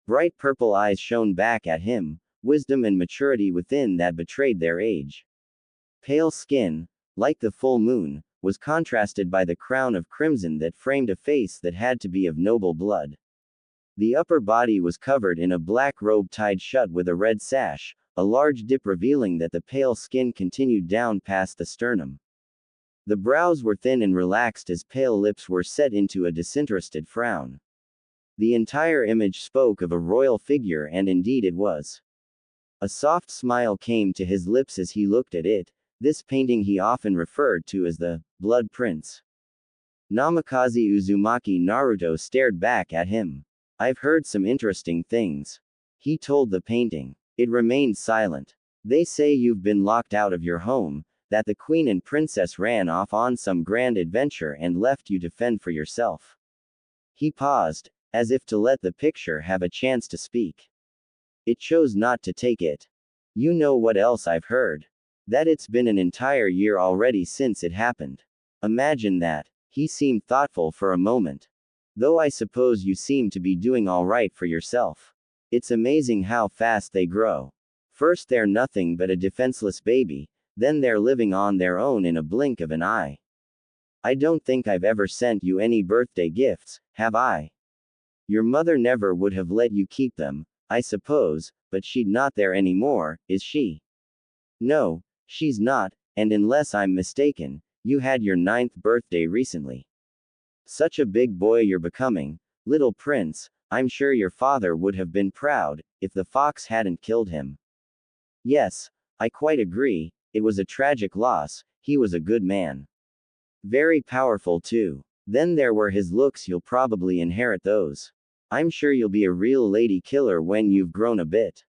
Speaker 1: Bright purple eyes shone back at him, wisdom and maturity within that betrayed their age. Pale skin, like the full moon, was contrasted by the crown of crimson that framed a face that had to be of noble blood. The upper body was covered in a black robe tied shut with a red sash, a large dip revealing that the pale skin continued down past the sternum. The brows were thin and relaxed as pale lips were set into a disinterested frown. The entire image spoke of a royal figure, and indeed it was. A soft smile came to his lips as he looked at it. This painting he often referred to as the Blood Prince. Namikaze Uzumaki Naruto stared back at him. "I've heard some interesting things," he told the painting. It remained silent. "They say you've been locked out of your home, that the queen and princess ran off on some grand adventure and left you to fend for yourself." He paused, as if to let the picture have a chance to speak. It chose not to take it. "You know what else I've heard? That it's been an entire year already since it happened. Imagine that." He seemed thoughtful for a moment. "Though I suppose you seem to be doing all right for yourself. It's amazing how fast they grow. First they're nothing but a defenseless baby, then they're living on their own in a blink of an eye. I don't think I've ever sent you any birthday gifts, have I? Your mother never would have let you keep them, I suppose, but she's not there anymore, is she?" "No, she's not, and unless I'm mistaken, you had your 9th birthday recently. Such a big boy you're becoming, little prince. I'm sure your father would have been proud, if the fox hadn't killed him. Yes, I quite agree, it was a tragic loss, he was a good man. Very powerful too. Then there were his looks, you'll probably inherit those. I'm sure you'll be a real lady killer when you've grown a bit.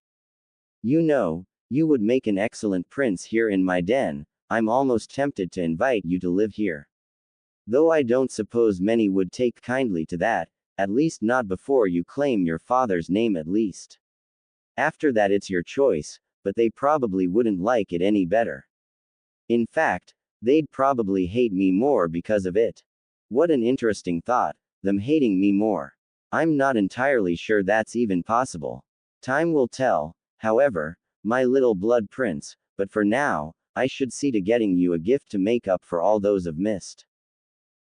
Speaker 1: You know, you would make an excellent prince here in my den, I'm almost tempted to invite you to live here. Though I don't suppose many would take kindly to that, at least not before you claim your father's name at least. After that it's your choice, but they probably wouldn't like it any better. In fact, they'd probably hate me more because of it. What an interesting thought, them hating me more. I'm not entirely sure that's even possible. Time will tell, however, my little blood prince, but for now, I should see to getting you a gift to make up for all those I've missed.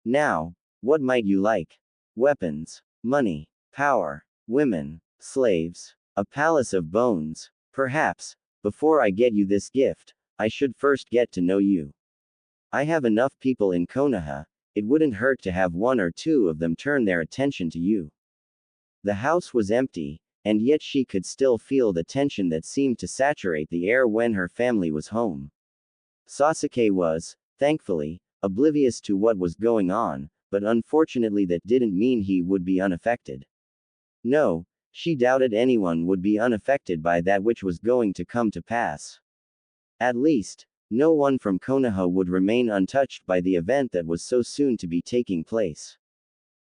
Speaker 1: Now, what might you like? Weapons, money, power, women, slaves, a palace of bones. Perhaps, before I get you this gift, I should first get to know you. I have enough people in Konoha, it wouldn't hurt to have one or two of them turn their attention to you. The house was empty, and yet she could still feel the tension that seemed to saturate the air when her family was home. Sasuke was, thankfully, oblivious to what was going on, but unfortunately that didn't mean he would be unaffected. No, she doubted anyone would be unaffected by that which was going to come to pass. At least, no one from Konoha would remain untouched by the event that was so soon to be taking place.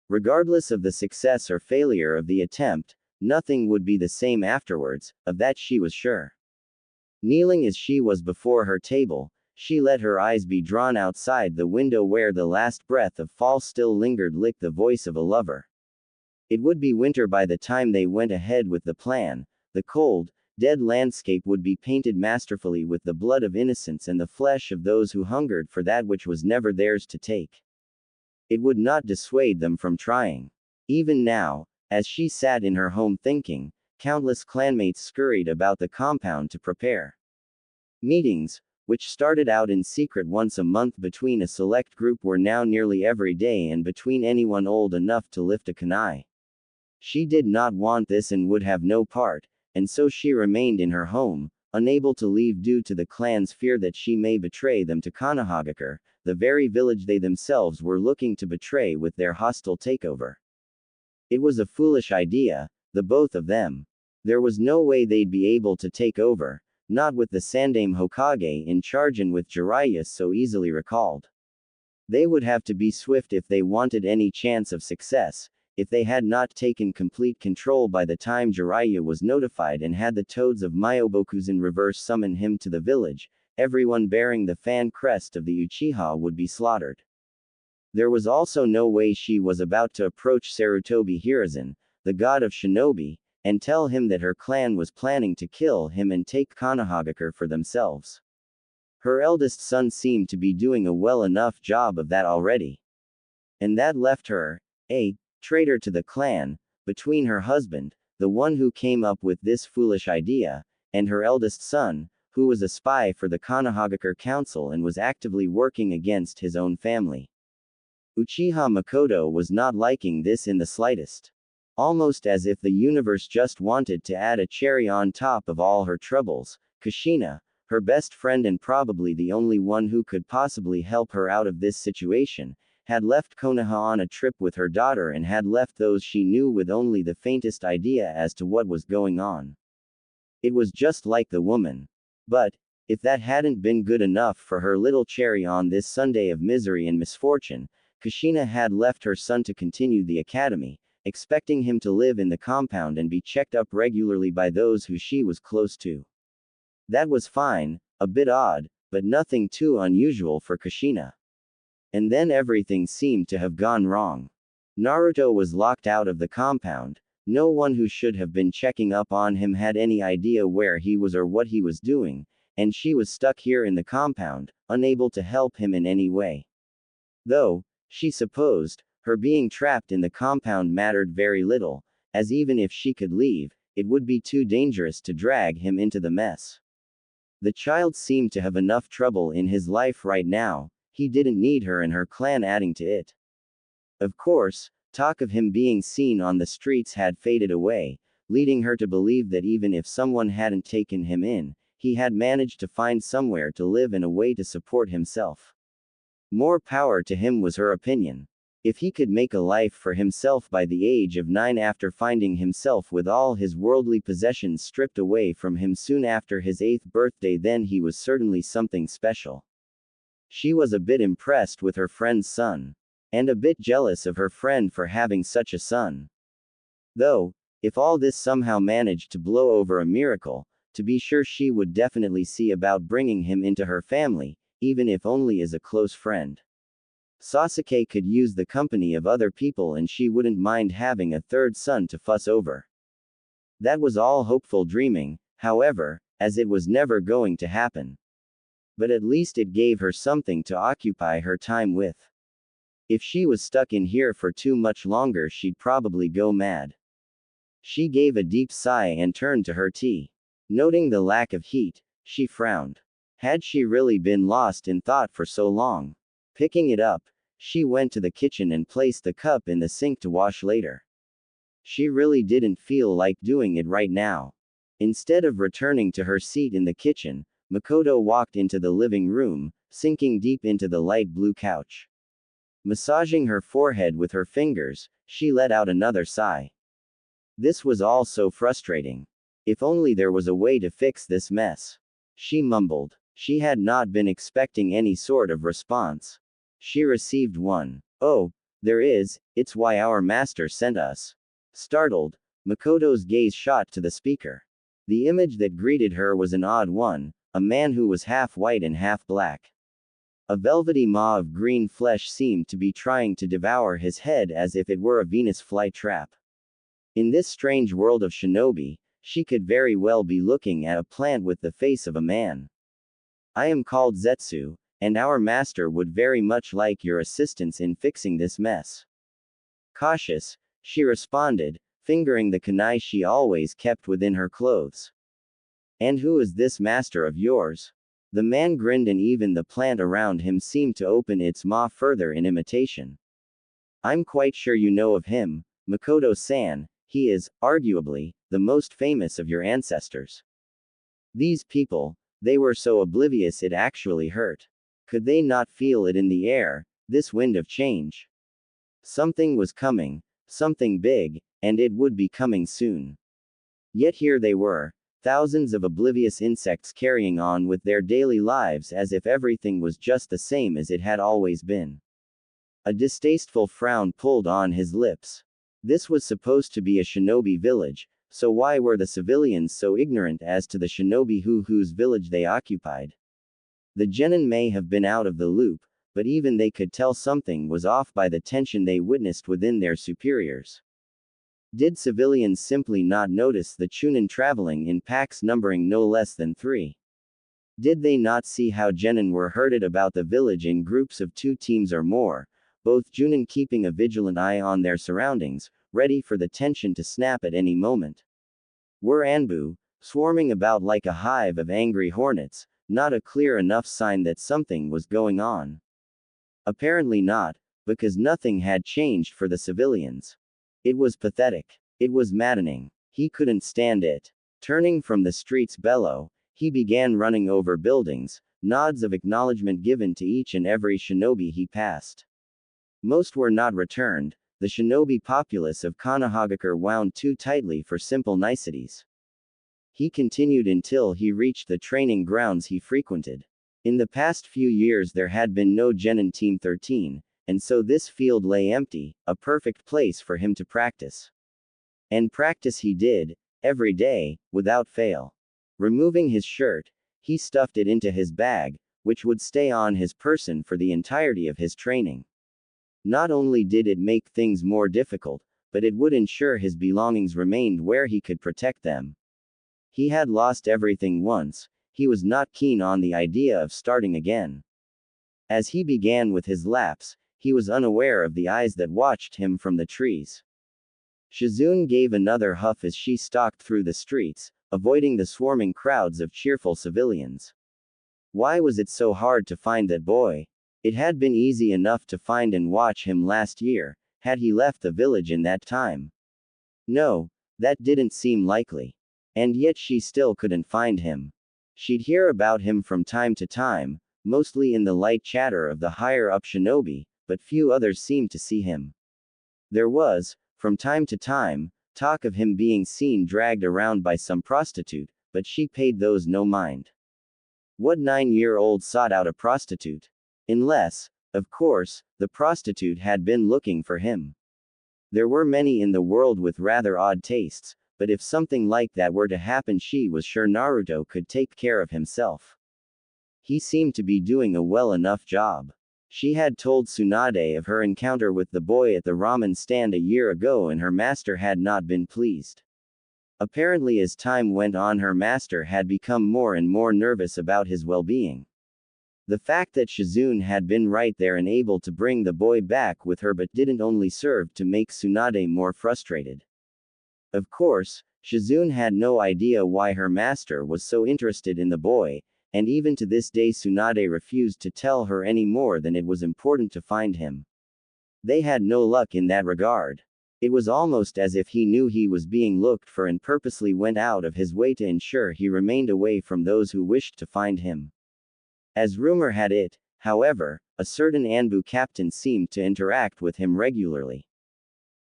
Speaker 1: Regardless of the success or failure of the attempt, nothing would be the same afterwards, of that she was sure. Kneeling as she was before her table, she let her eyes be drawn outside the window where the last breath of fall still lingered like the voice of a lover. It would be winter by the time they went ahead with the plan, the cold, dead landscape would be painted masterfully with the blood of innocence and the flesh of those who hungered for that which was never theirs to take. It would not dissuade them from trying. Even now, as she sat in her home thinking, countless clanmates scurried about the compound to prepare. Meetings, which started out in secret once a month between a select group, were now nearly every day and between anyone old enough to lift a kunai. She did not want this and would have no part, and so she remained in her home, unable to leave due to the clan's fear that she may betray them to Konohagakure, the very village they themselves were looking to betray with their hostile takeover. It was a foolish idea, the both of them. There was no way they'd be able to take over, not with the Sandaime Hokage in charge and with Jiraiya so easily recalled. They would have to be swift if they wanted any chance of success. If they had not taken complete control by the time Jiraiya was notified and had the toads of Myobokuzen reverse summon him to the village, everyone bearing the fan crest of the Uchiha would be slaughtered. There was also no way she was about to approach Sarutobi Hiruzen, the god of shinobi, and tell him that her clan was planning to kill him and take Konohagakure for themselves. Her eldest son seemed to be doing a well enough job of that already. And that left her, a traitor to the clan, between her husband, the one who came up with this foolish idea, and her eldest son, who was a spy for the Konohagakure Council and was actively working against his own family. Uchiha Makoto was not liking this in the slightest. Almost as if the universe just wanted to add a cherry on top of all her troubles, Kushina, her best friend and probably the only one who could possibly help her out of this situation, had left Konoha on a trip with her daughter and had left those she knew with only the faintest idea as to what was going on. It was just like the woman. But, if that hadn't been good enough for her little cherry on this Sunday of misery and misfortune, Kushina had left her son to continue the academy, expecting him to live in the compound and be checked up regularly by those who she was close to. That was fine, a bit odd, but nothing too unusual for Kushina. And then everything seemed to have gone wrong. Naruto was locked out of the compound, no one who should have been checking up on him had any idea where he was or what he was doing, and she was stuck here in the compound, unable to help him in any way. Though, she supposed, her being trapped in the compound mattered very little, as even if she could leave, it would be too dangerous to drag him into the mess. The child seemed to have enough trouble in his life right now, he didn't need her and her clan adding to it. Of course, Talk of him being seen on the streets had faded away, leading her to believe that even if someone hadn't taken him in, he had managed to find somewhere to live and a way to support himself. More power to him was her opinion. If he could make a life for himself by the age of 9 after finding himself with all his worldly possessions stripped away from him soon after his 8th birthday, then he was certainly something special. She was a bit impressed with her friend's son. And a bit jealous of her friend for having such a son. Though, if all this somehow managed to blow over a miracle, to be sure she would definitely see about bringing him into her family, even if only as a close friend. Sasuke could use the company of other people and she wouldn't mind having a third son to fuss over. That was all hopeful dreaming, however, as it was never going to happen. But at least it gave her something to occupy her time with. If she was stuck in here for too much longer, she'd probably go mad. She gave a deep sigh and turned to her tea. Noting the lack of heat, she frowned. Had she really been lost in thought for so long? Picking it up, she went to the kitchen and placed the cup in the sink to wash later. She really didn't feel like doing it right now. Instead of returning to her seat in the kitchen, Makoto walked into the living room, sinking deep into the light blue couch. Massaging her forehead with her fingers, she let out another sigh. This was all so frustrating. If only there was a way to fix this mess. She mumbled. She had not been expecting any sort of response. She received one. Oh, there is, it's why our master sent us. Startled, Makoto's gaze shot to the speaker. The image that greeted her was an odd one, a man who was half white and half black. A velvety maw of green flesh seemed to be trying to devour his head as if it were a Venus flytrap. In this strange world of shinobi, she could very well be looking at a plant with the face of a man. I am called Zetsu, and our master would very much like your assistance in fixing this mess. Cautious, she responded, fingering the kunai she always kept within her clothes. And who is this master of yours? The man grinned and even the plant around him seemed to open its maw further in imitation. I'm quite sure you know of him, Makoto-san. He is, arguably, the most famous of your ancestors. These people, they were so oblivious it actually hurt. Could they not feel it in the air, this wind of change? Something was coming, something big, and it would be coming soon. Yet here they were, thousands of oblivious insects carrying on with their daily lives as if everything was just the same as it had always been. A distasteful frown pulled on his lips. This was supposed to be a shinobi village, so why were the civilians so ignorant as to the shinobi whose village they occupied? The genin may have been out of the loop, but even they could tell something was off by the tension they witnessed within their superiors. Did civilians simply not notice the Chunin traveling in packs numbering no less than 3? Did they not see how genin were herded about the village in groups of 2 teams or more, both Junin keeping a vigilant eye on their surroundings, ready for the tension to snap at any moment? Were Anbu, swarming about like a hive of angry hornets, not a clear enough sign that something was going on? Apparently not, because nothing had changed for the civilians. It was pathetic. It was maddening. He couldn't stand it. Turning from the street's bellow, he began running over buildings, nods of acknowledgement given to each and every shinobi he passed. Most were not returned. The shinobi populace of Konohagakure wound too tightly for simple niceties. He continued until he reached the training grounds he frequented. In the past few years there had been no genin Team 13, and so this field lay empty, a perfect place for him to practice. And practice he did, every day, without fail. Removing his shirt, he stuffed it into his bag, which would stay on his person for the entirety of his training. Not only did it make things more difficult, but it would ensure his belongings remained where he could protect them. He had lost everything once, he was not keen on the idea of starting again. As he began with his laps, he was unaware of the eyes that watched him from the trees. Shizune gave another huff as she stalked through the streets, avoiding the swarming crowds of cheerful civilians. Why was it so hard to find that boy? It had been easy enough to find and watch him last year. Had he left the village in that time? No, that didn't seem likely. And yet she still couldn't find him. She'd hear about him from time to time, mostly in the light chatter of the higher-up shinobi, but few others seemed to see him. There was, from time to time, talk of him being seen dragged around by some prostitute, but she paid those no mind. What 9-year-old sought out a prostitute? Unless, of course, the prostitute had been looking for him. There were many in the world with rather odd tastes, but if something like that were to happen, she was sure Naruto could take care of himself. He seemed to be doing a well enough job. She had told Tsunade of her encounter with the boy at the ramen stand a year ago, and her master had not been pleased. Apparently, as time went on, her master had become more and more nervous about his well-being. The fact that Shizune had been right there and able to bring the boy back with her but didn't only serve to make Tsunade more frustrated. Of course, Shizune had no idea why her master was so interested in the boy, and even to this day Tsunade refused to tell her any more than it was important to find him. They had no luck in that regard. It was almost as if he knew he was being looked for and purposely went out of his way to ensure he remained away from those who wished to find him. As rumor had it, however, a certain Anbu captain seemed to interact with him regularly.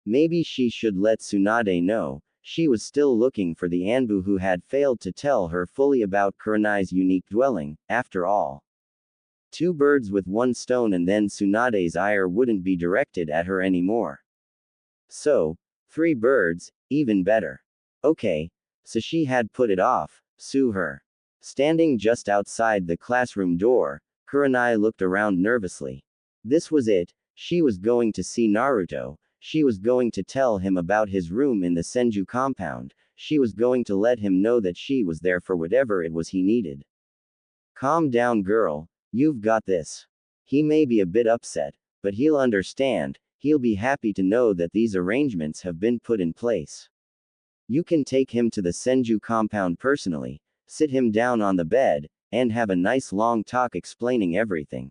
Speaker 1: Maybe she should let Tsunade know. She was still looking for the Anbu who had failed to tell her fully about Kuranai's unique dwelling, after all. 2 birds with 1 stone, and then Tsunade's ire wouldn't be directed at her anymore. So, 3 birds, even better. Okay, so she had put it off, sue her. Standing just outside the classroom door, Kuranai looked around nervously. This was it, she was going to see Naruto. She was going to tell him about his room in the Senju compound. She was going to let him know that she was there for whatever it was he needed. Calm down, girl, you've got this. He may be a bit upset, but he'll understand. He'll be happy to know that these arrangements have been put in place. You can take him to the Senju compound personally, sit him down on the bed, and have a nice long talk explaining everything.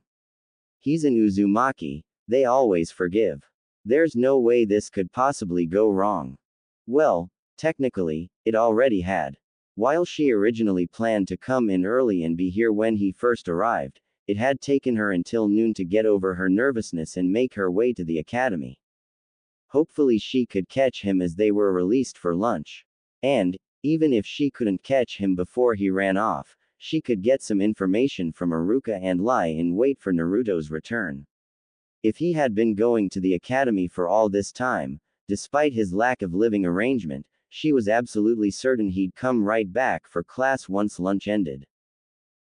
Speaker 1: He's an Uzumaki, they always forgive. There's no way this could possibly go wrong. Well, technically, it already had. While she originally planned to come in early and be here when he first arrived, it had taken her until noon to get over her nervousness and make her way to the academy. Hopefully she could catch him as they were released for lunch. And, even if she couldn't catch him before he ran off, she could get some information from Iruka and lie in wait for Naruto's return. If he had been going to the academy for all this time, despite his lack of living arrangement, she was absolutely certain he'd come right back for class once lunch ended.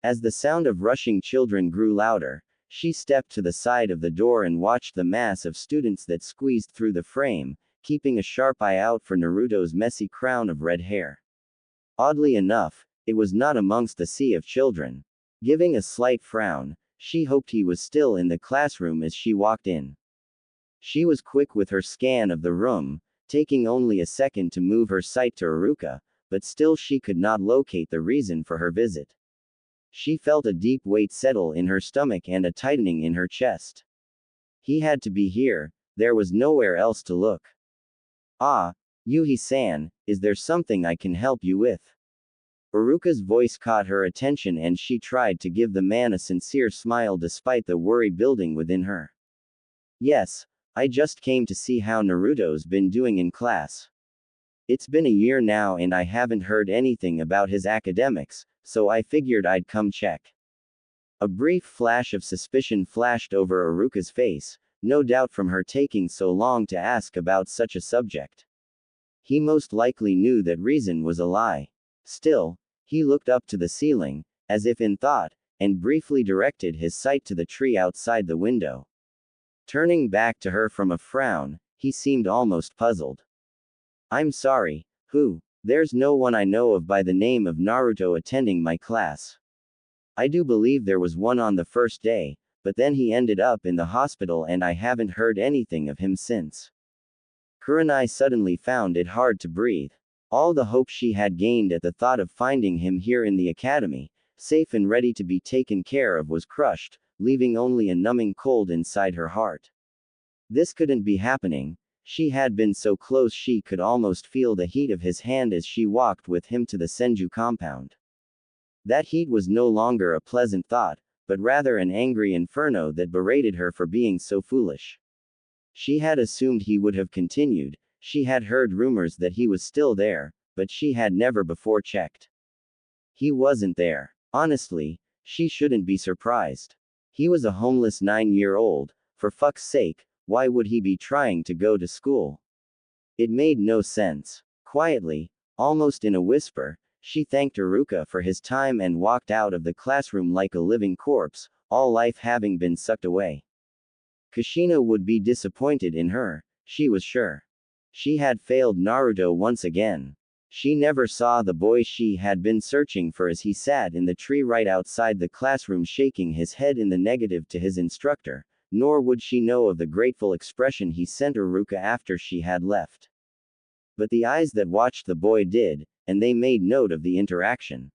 Speaker 1: As the sound of rushing children grew louder, she stepped to the side of the door and watched the mass of students that squeezed through the frame, keeping a sharp eye out for Naruto's messy crown of red hair. Oddly enough, it was not amongst the sea of children. Giving a slight frown, she hoped he was still in the classroom as she walked in. She was quick with her scan of the room, taking only a second to move her sight to Iruka, but still she could not locate the reason for her visit. She felt a deep weight settle in her stomach and a tightening in her chest. He had to be here, there was nowhere else to look. Ah, Yuhi-san, is there something I can help you with? Iruka's voice caught her attention and she tried to give the man a sincere smile despite the worry building within her. Yes, I just came to see how Naruto's been doing in class. It's been a year now and I haven't heard anything about his academics, so I figured I'd come check. A brief flash of suspicion flashed over Iruka's face, no doubt from her taking so long to ask about such a subject. He most likely knew that reason was a lie. Still, he looked up to the ceiling, as if in thought, and briefly directed his sight to the tree outside the window. Turning back to her from a frown, he seemed almost puzzled. I'm sorry, who? There's no one I know of by the name of Naruto attending my class. I do believe there was one on the first day, but then he ended up in the hospital and I haven't heard anything of him since. Kuranai suddenly found it hard to breathe. All the hope she had gained at the thought of finding him here in the academy, safe and ready to be taken care of, was crushed, leaving only a numbing cold inside her heart. This couldn't be happening. She had been so close she could almost feel the heat of his hand as she walked with him to the Senju compound. That heat was no longer a pleasant thought, but rather an angry inferno that berated her for being so foolish. She had assumed he would have continued, she had heard rumors that he was still there, but she had never before checked. He wasn't there. Honestly, she shouldn't be surprised. He was a homeless 9-year-old, for fuck's sake, why would he be trying to go to school? It made no sense. Quietly, almost in a whisper, she thanked Iruka for his time and walked out of the classroom like a living corpse, all life having been sucked away. Kushina would be disappointed in her, she was sure. She had failed Naruto once again. She never saw the boy she had been searching for as he sat in the tree right outside the classroom shaking his head in the negative to his instructor, nor would she know of the grateful expression he sent Iruka after she had left. But the eyes that watched the boy did, and they made note of the interaction.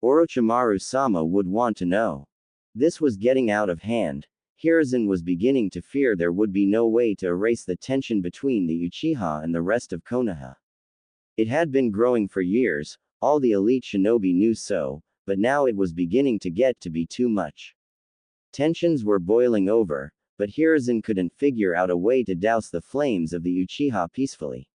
Speaker 1: Orochimaru-sama would want to know. This was getting out of hand. Hiruzen was beginning to fear there would be no way to erase the tension between the Uchiha and the rest of Konoha. It had been growing for years, all the elite shinobi knew so, but now it was beginning to get to be too much. Tensions were boiling over, but Hiruzen couldn't figure out a way to douse the flames of the Uchiha peacefully.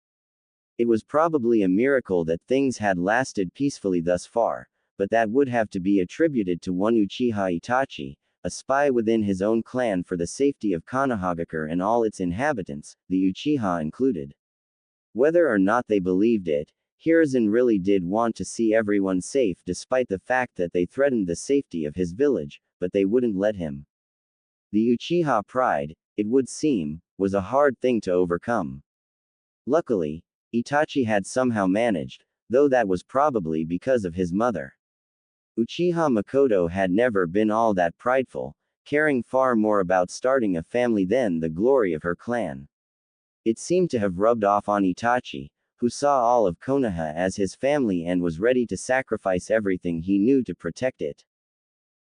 Speaker 1: It was probably a miracle that things had lasted peacefully thus far, but that would have to be attributed to one Uchiha Itachi, a spy within his own clan for the safety of Konohagakure and all its inhabitants, the Uchiha included. Whether or not they believed it, Hiruzen really did want to see everyone safe despite the fact that they threatened the safety of his village, but they wouldn't let him. The Uchiha pride, it would seem, was a hard thing to overcome. Luckily, Itachi had somehow managed, though that was probably because of his mother. Uchiha Makoto had never been all that prideful, caring far more about starting a family than the glory of her clan. It seemed to have rubbed off on Itachi, who saw all of Konoha as his family and was ready to sacrifice everything he knew to protect it.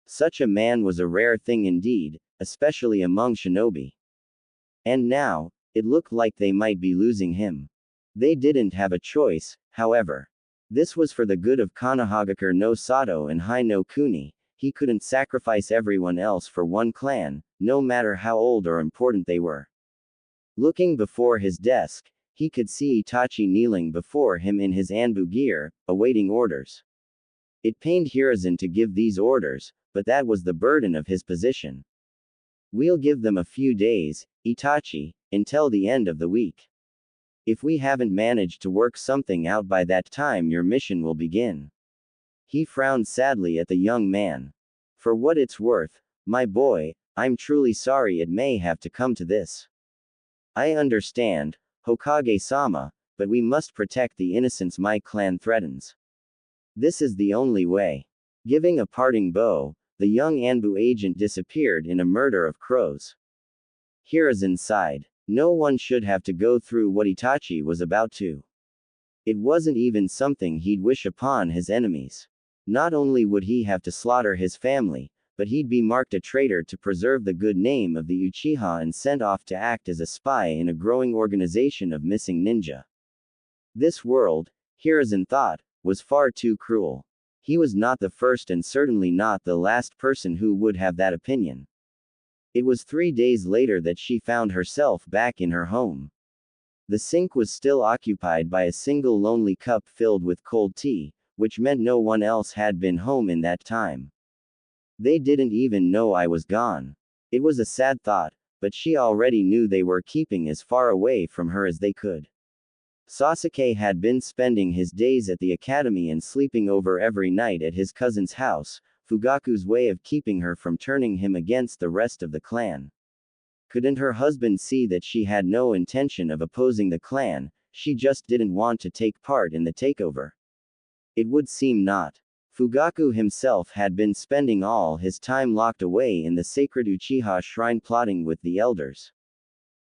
Speaker 1: Such a man was a rare thing indeed, especially among shinobi. And now, it looked like they might be losing him. They didn't have a choice, however. This was for the good of Konohagakure no Sato and Hai no Kuni. He couldn't sacrifice everyone else for one clan, no matter how old or important they were. Looking before his desk, he could see Itachi kneeling before him in his Anbu gear, awaiting orders. It pained Hiruzen to give these orders, but that was the burden of his position. We'll give them a few days, Itachi, until the end of the week. If we haven't managed to work something out by that time, your mission will begin. He frowned sadly at the young man. For what it's worth, my boy, I'm truly sorry it may have to come to this. I understand, Hokage-sama, but we must protect the innocents my clan threatens. This is the only way. Giving a parting bow, the young Anbu agent disappeared in a murder of crows. Hiruzen sighed. No one should have to go through what Itachi was about to. It wasn't even something he'd wish upon his enemies. Not only would he have to slaughter his family, but he'd be marked a traitor to preserve the good name of the Uchiha and sent off to act as a spy in a growing organization of missing ninja. This world, Hiruzen thought, was far too cruel. He was not the first and certainly not the last person who would have that opinion. It was 3 days later that she found herself back in her home. The sink was still occupied by a single lonely cup filled with cold tea, which meant no one else had been home in that time. They didn't even know I was gone. It was a sad thought, but she already knew they were keeping as far away from her as they could. Sasuke had been spending his days at the academy and sleeping over every night at his cousin's house, Fugaku's way of keeping her from turning him against the rest of the clan. Couldn't her husband see that she had no intention of opposing the clan, she just didn't want to take part in the takeover? It would seem not. Fugaku himself had been spending all his time locked away in the sacred Uchiha shrine plotting with the elders.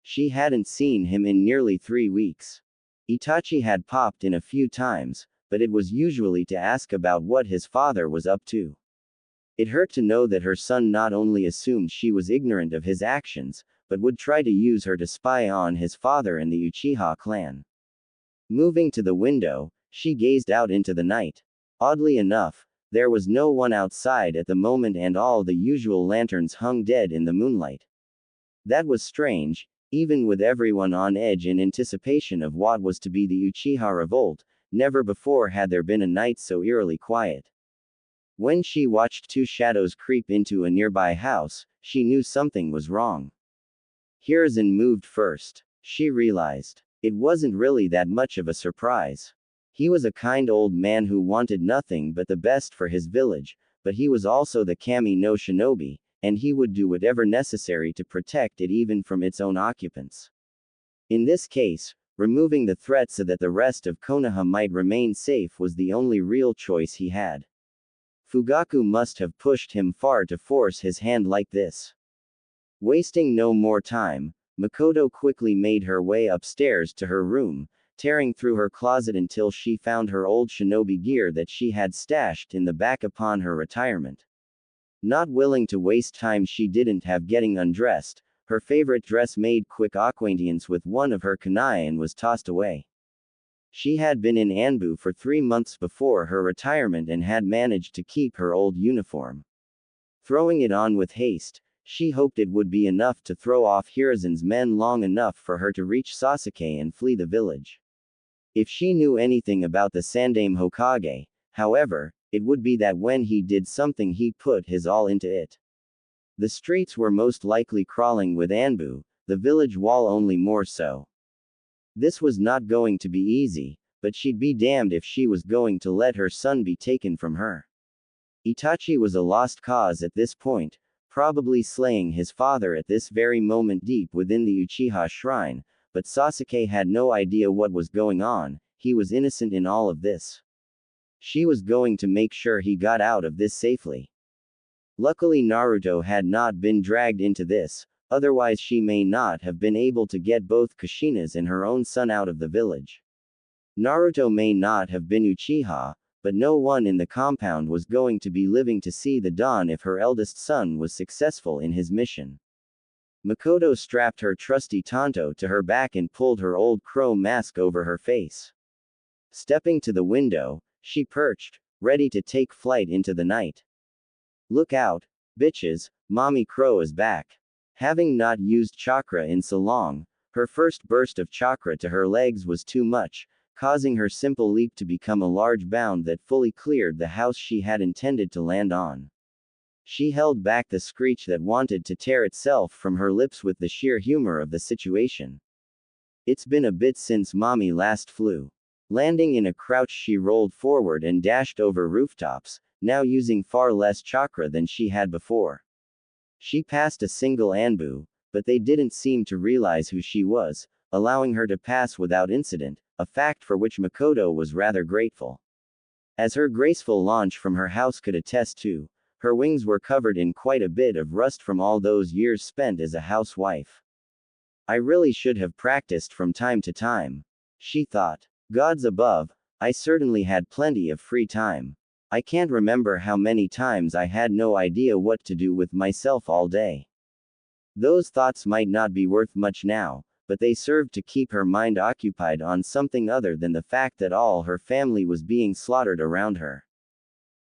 Speaker 1: She hadn't seen him in nearly 3 weeks. Itachi had popped in a few times, but it was usually to ask about what his father was up to. It hurt to know that her son not only assumed she was ignorant of his actions, but would try to use her to spy on his father and the Uchiha clan. Moving to the window, she gazed out into the night. Oddly enough, there was no one outside at the moment and all the usual lanterns hung dead in the moonlight. That was strange, even with everyone on edge in anticipation of what was to be the Uchiha revolt. Never before had there been a night so eerily quiet. When she watched two shadows creep into a nearby house, she knew something was wrong. Hiruzen moved first. She realized. It wasn't really that much of a surprise. He was a kind old man who wanted nothing but the best for his village, but he was also the kami no shinobi, and he would do whatever necessary to protect it even from its own occupants. In this case, removing the threat so that the rest of Konoha might remain safe was the only real choice he had. Fugaku must have pushed him far to force his hand like this. Wasting no more time, Makoto quickly made her way upstairs to her room, tearing through her closet until she found her old shinobi gear that she had stashed in the back upon her retirement. Not willing to waste time she didn't have getting undressed, her favorite dress made quick acquaintance with one of her kunai and was tossed away. She had been in Anbu for 3 months before her retirement and had managed to keep her old uniform. Throwing it on with haste, she hoped it would be enough to throw off Hiruzen's men long enough for her to reach Sasuke and flee the village. If she knew anything about the Sandaime Hokage, however, it would be that when he did something he put his all into it. The streets were most likely crawling with Anbu, the village wall only more so. This was not going to be easy, but she'd be damned if she was going to let her son be taken from her. Itachi was a lost cause at this point, probably slaying his father at this very moment deep within the Uchiha shrine, but Sasuke had no idea what was going on. He was innocent in all of this. She was going to make sure he got out of this safely. Luckily Naruto had not been dragged into this, otherwise she may not have been able to get both Kushina's and her own son out of the village. Naruto may not have been Uchiha, but no one in the compound was going to be living to see the dawn if her eldest son was successful in his mission. Makoto strapped her trusty tanto to her back and pulled her old crow mask over her face. Stepping to the window, she perched, ready to take flight into the night. Look out, bitches, Mommy Crow is back. Having not used chakra in so long, her first burst of chakra to her legs was too much, causing her simple leap to become a large bound that fully cleared the house she had intended to land on. She held back the screech that wanted to tear itself from her lips with the sheer humor of the situation. It's been a bit since Mommy last flew. Landing in a crouch she rolled forward and dashed over rooftops, now using far less chakra than she had before. She passed a single Anbu, but they didn't seem to realize who she was, allowing her to pass without incident, a fact for which Makoto was rather grateful. As her graceful launch from her house could attest to, her wings were covered in quite a bit of rust from all those years spent as a housewife. I really should have practiced from time to time, she thought. Gods above, I certainly had plenty of free time. I can't remember how many times I had no idea what to do with myself all day. Those thoughts might not be worth much now, but they served to keep her mind occupied on something other than the fact that all her family was being slaughtered around her.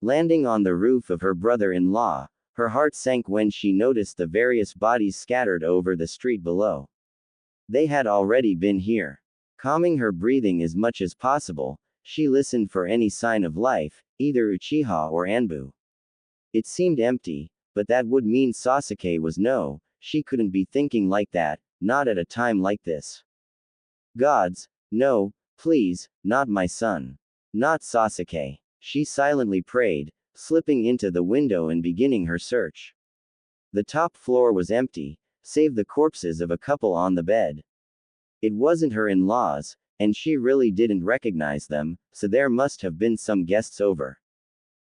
Speaker 1: Landing on the roof of her brother-in-law, her heart sank when she noticed the various bodies scattered over the street below. They had already been here. Calming her breathing as much as possible, she listened for any sign of life, either Uchiha or Anbu. It seemed empty, but that would mean Sasuke was no, she couldn't be thinking like that, not at a time like this. Gods, no, please, not my son. Not Sasuke. She silently prayed, slipping into the window and beginning her search. The top floor was empty, save the corpses of a couple on the bed. It wasn't her in-laws, and she really didn't recognize them, so there must have been some guests over.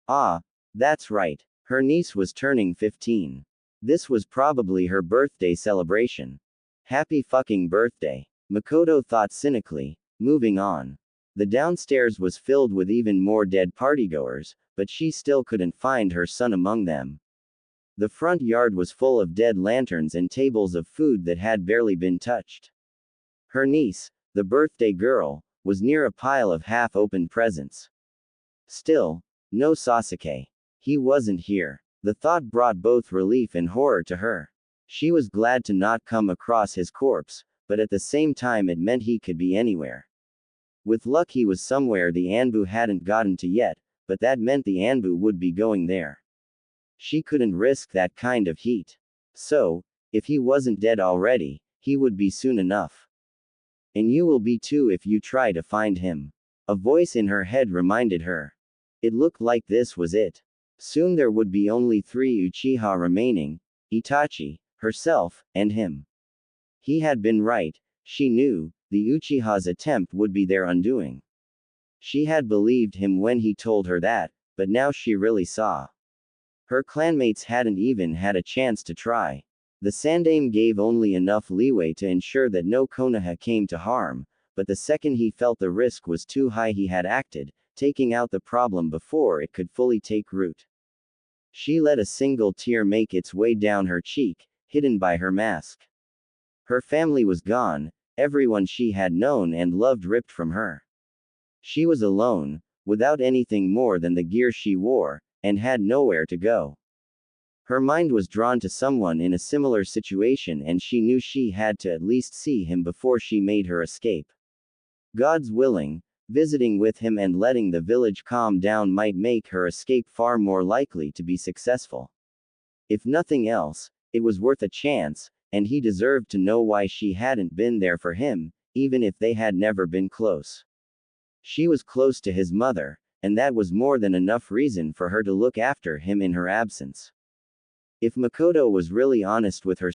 Speaker 1: Ah, that's right, her niece was turning 15. This was probably her birthday celebration. Happy fucking birthday, Makoto thought cynically, moving on. The downstairs was filled with even more dead partygoers, but she still couldn't find her son among them. The front yard was full of dead lanterns and tables of food that had barely been touched. Her niece, the birthday girl, was near a pile of half-opened presents. Still, no Sasuke. He wasn't here. The thought brought both relief and horror to her. She was glad to not come across his corpse, but at the same time it meant he could be anywhere. With luck he was somewhere the Anbu hadn't gotten to yet, but that meant the Anbu would be going there. She couldn't risk that kind of heat. So, if he wasn't dead already, he would be soon enough. And you will be too if you try to find him. A voice in her head reminded her. It looked like this was it. Soon there would be only 3 Uchiha remaining, Itachi, herself, and him. He had been right, she knew, the Uchiha's attempt would be their undoing. She had believed him when he told her that, but now she really saw. Her clanmates hadn't even had a chance to try. The Sandaime gave only enough leeway to ensure that no Konoha came to harm, but the second he felt the risk was too high he had acted, taking out the problem before it could fully take root. She let a single tear make its way down her cheek, hidden by her mask. Her family was gone, everyone she had known and loved ripped from her. She was alone, without anything more than the gear she wore, and had nowhere to go. Her mind was drawn to someone in a similar situation and she knew she had to at least see him before she made her escape. God's willing, visiting with him and letting the village calm down might make her escape far more likely to be successful. If nothing else, it was worth a chance, and he deserved to know why she hadn't been there for him, even if they had never been close. She was close to his mother, and that was more than enough reason for her to look after him in her absence. If Makoto was really honest with her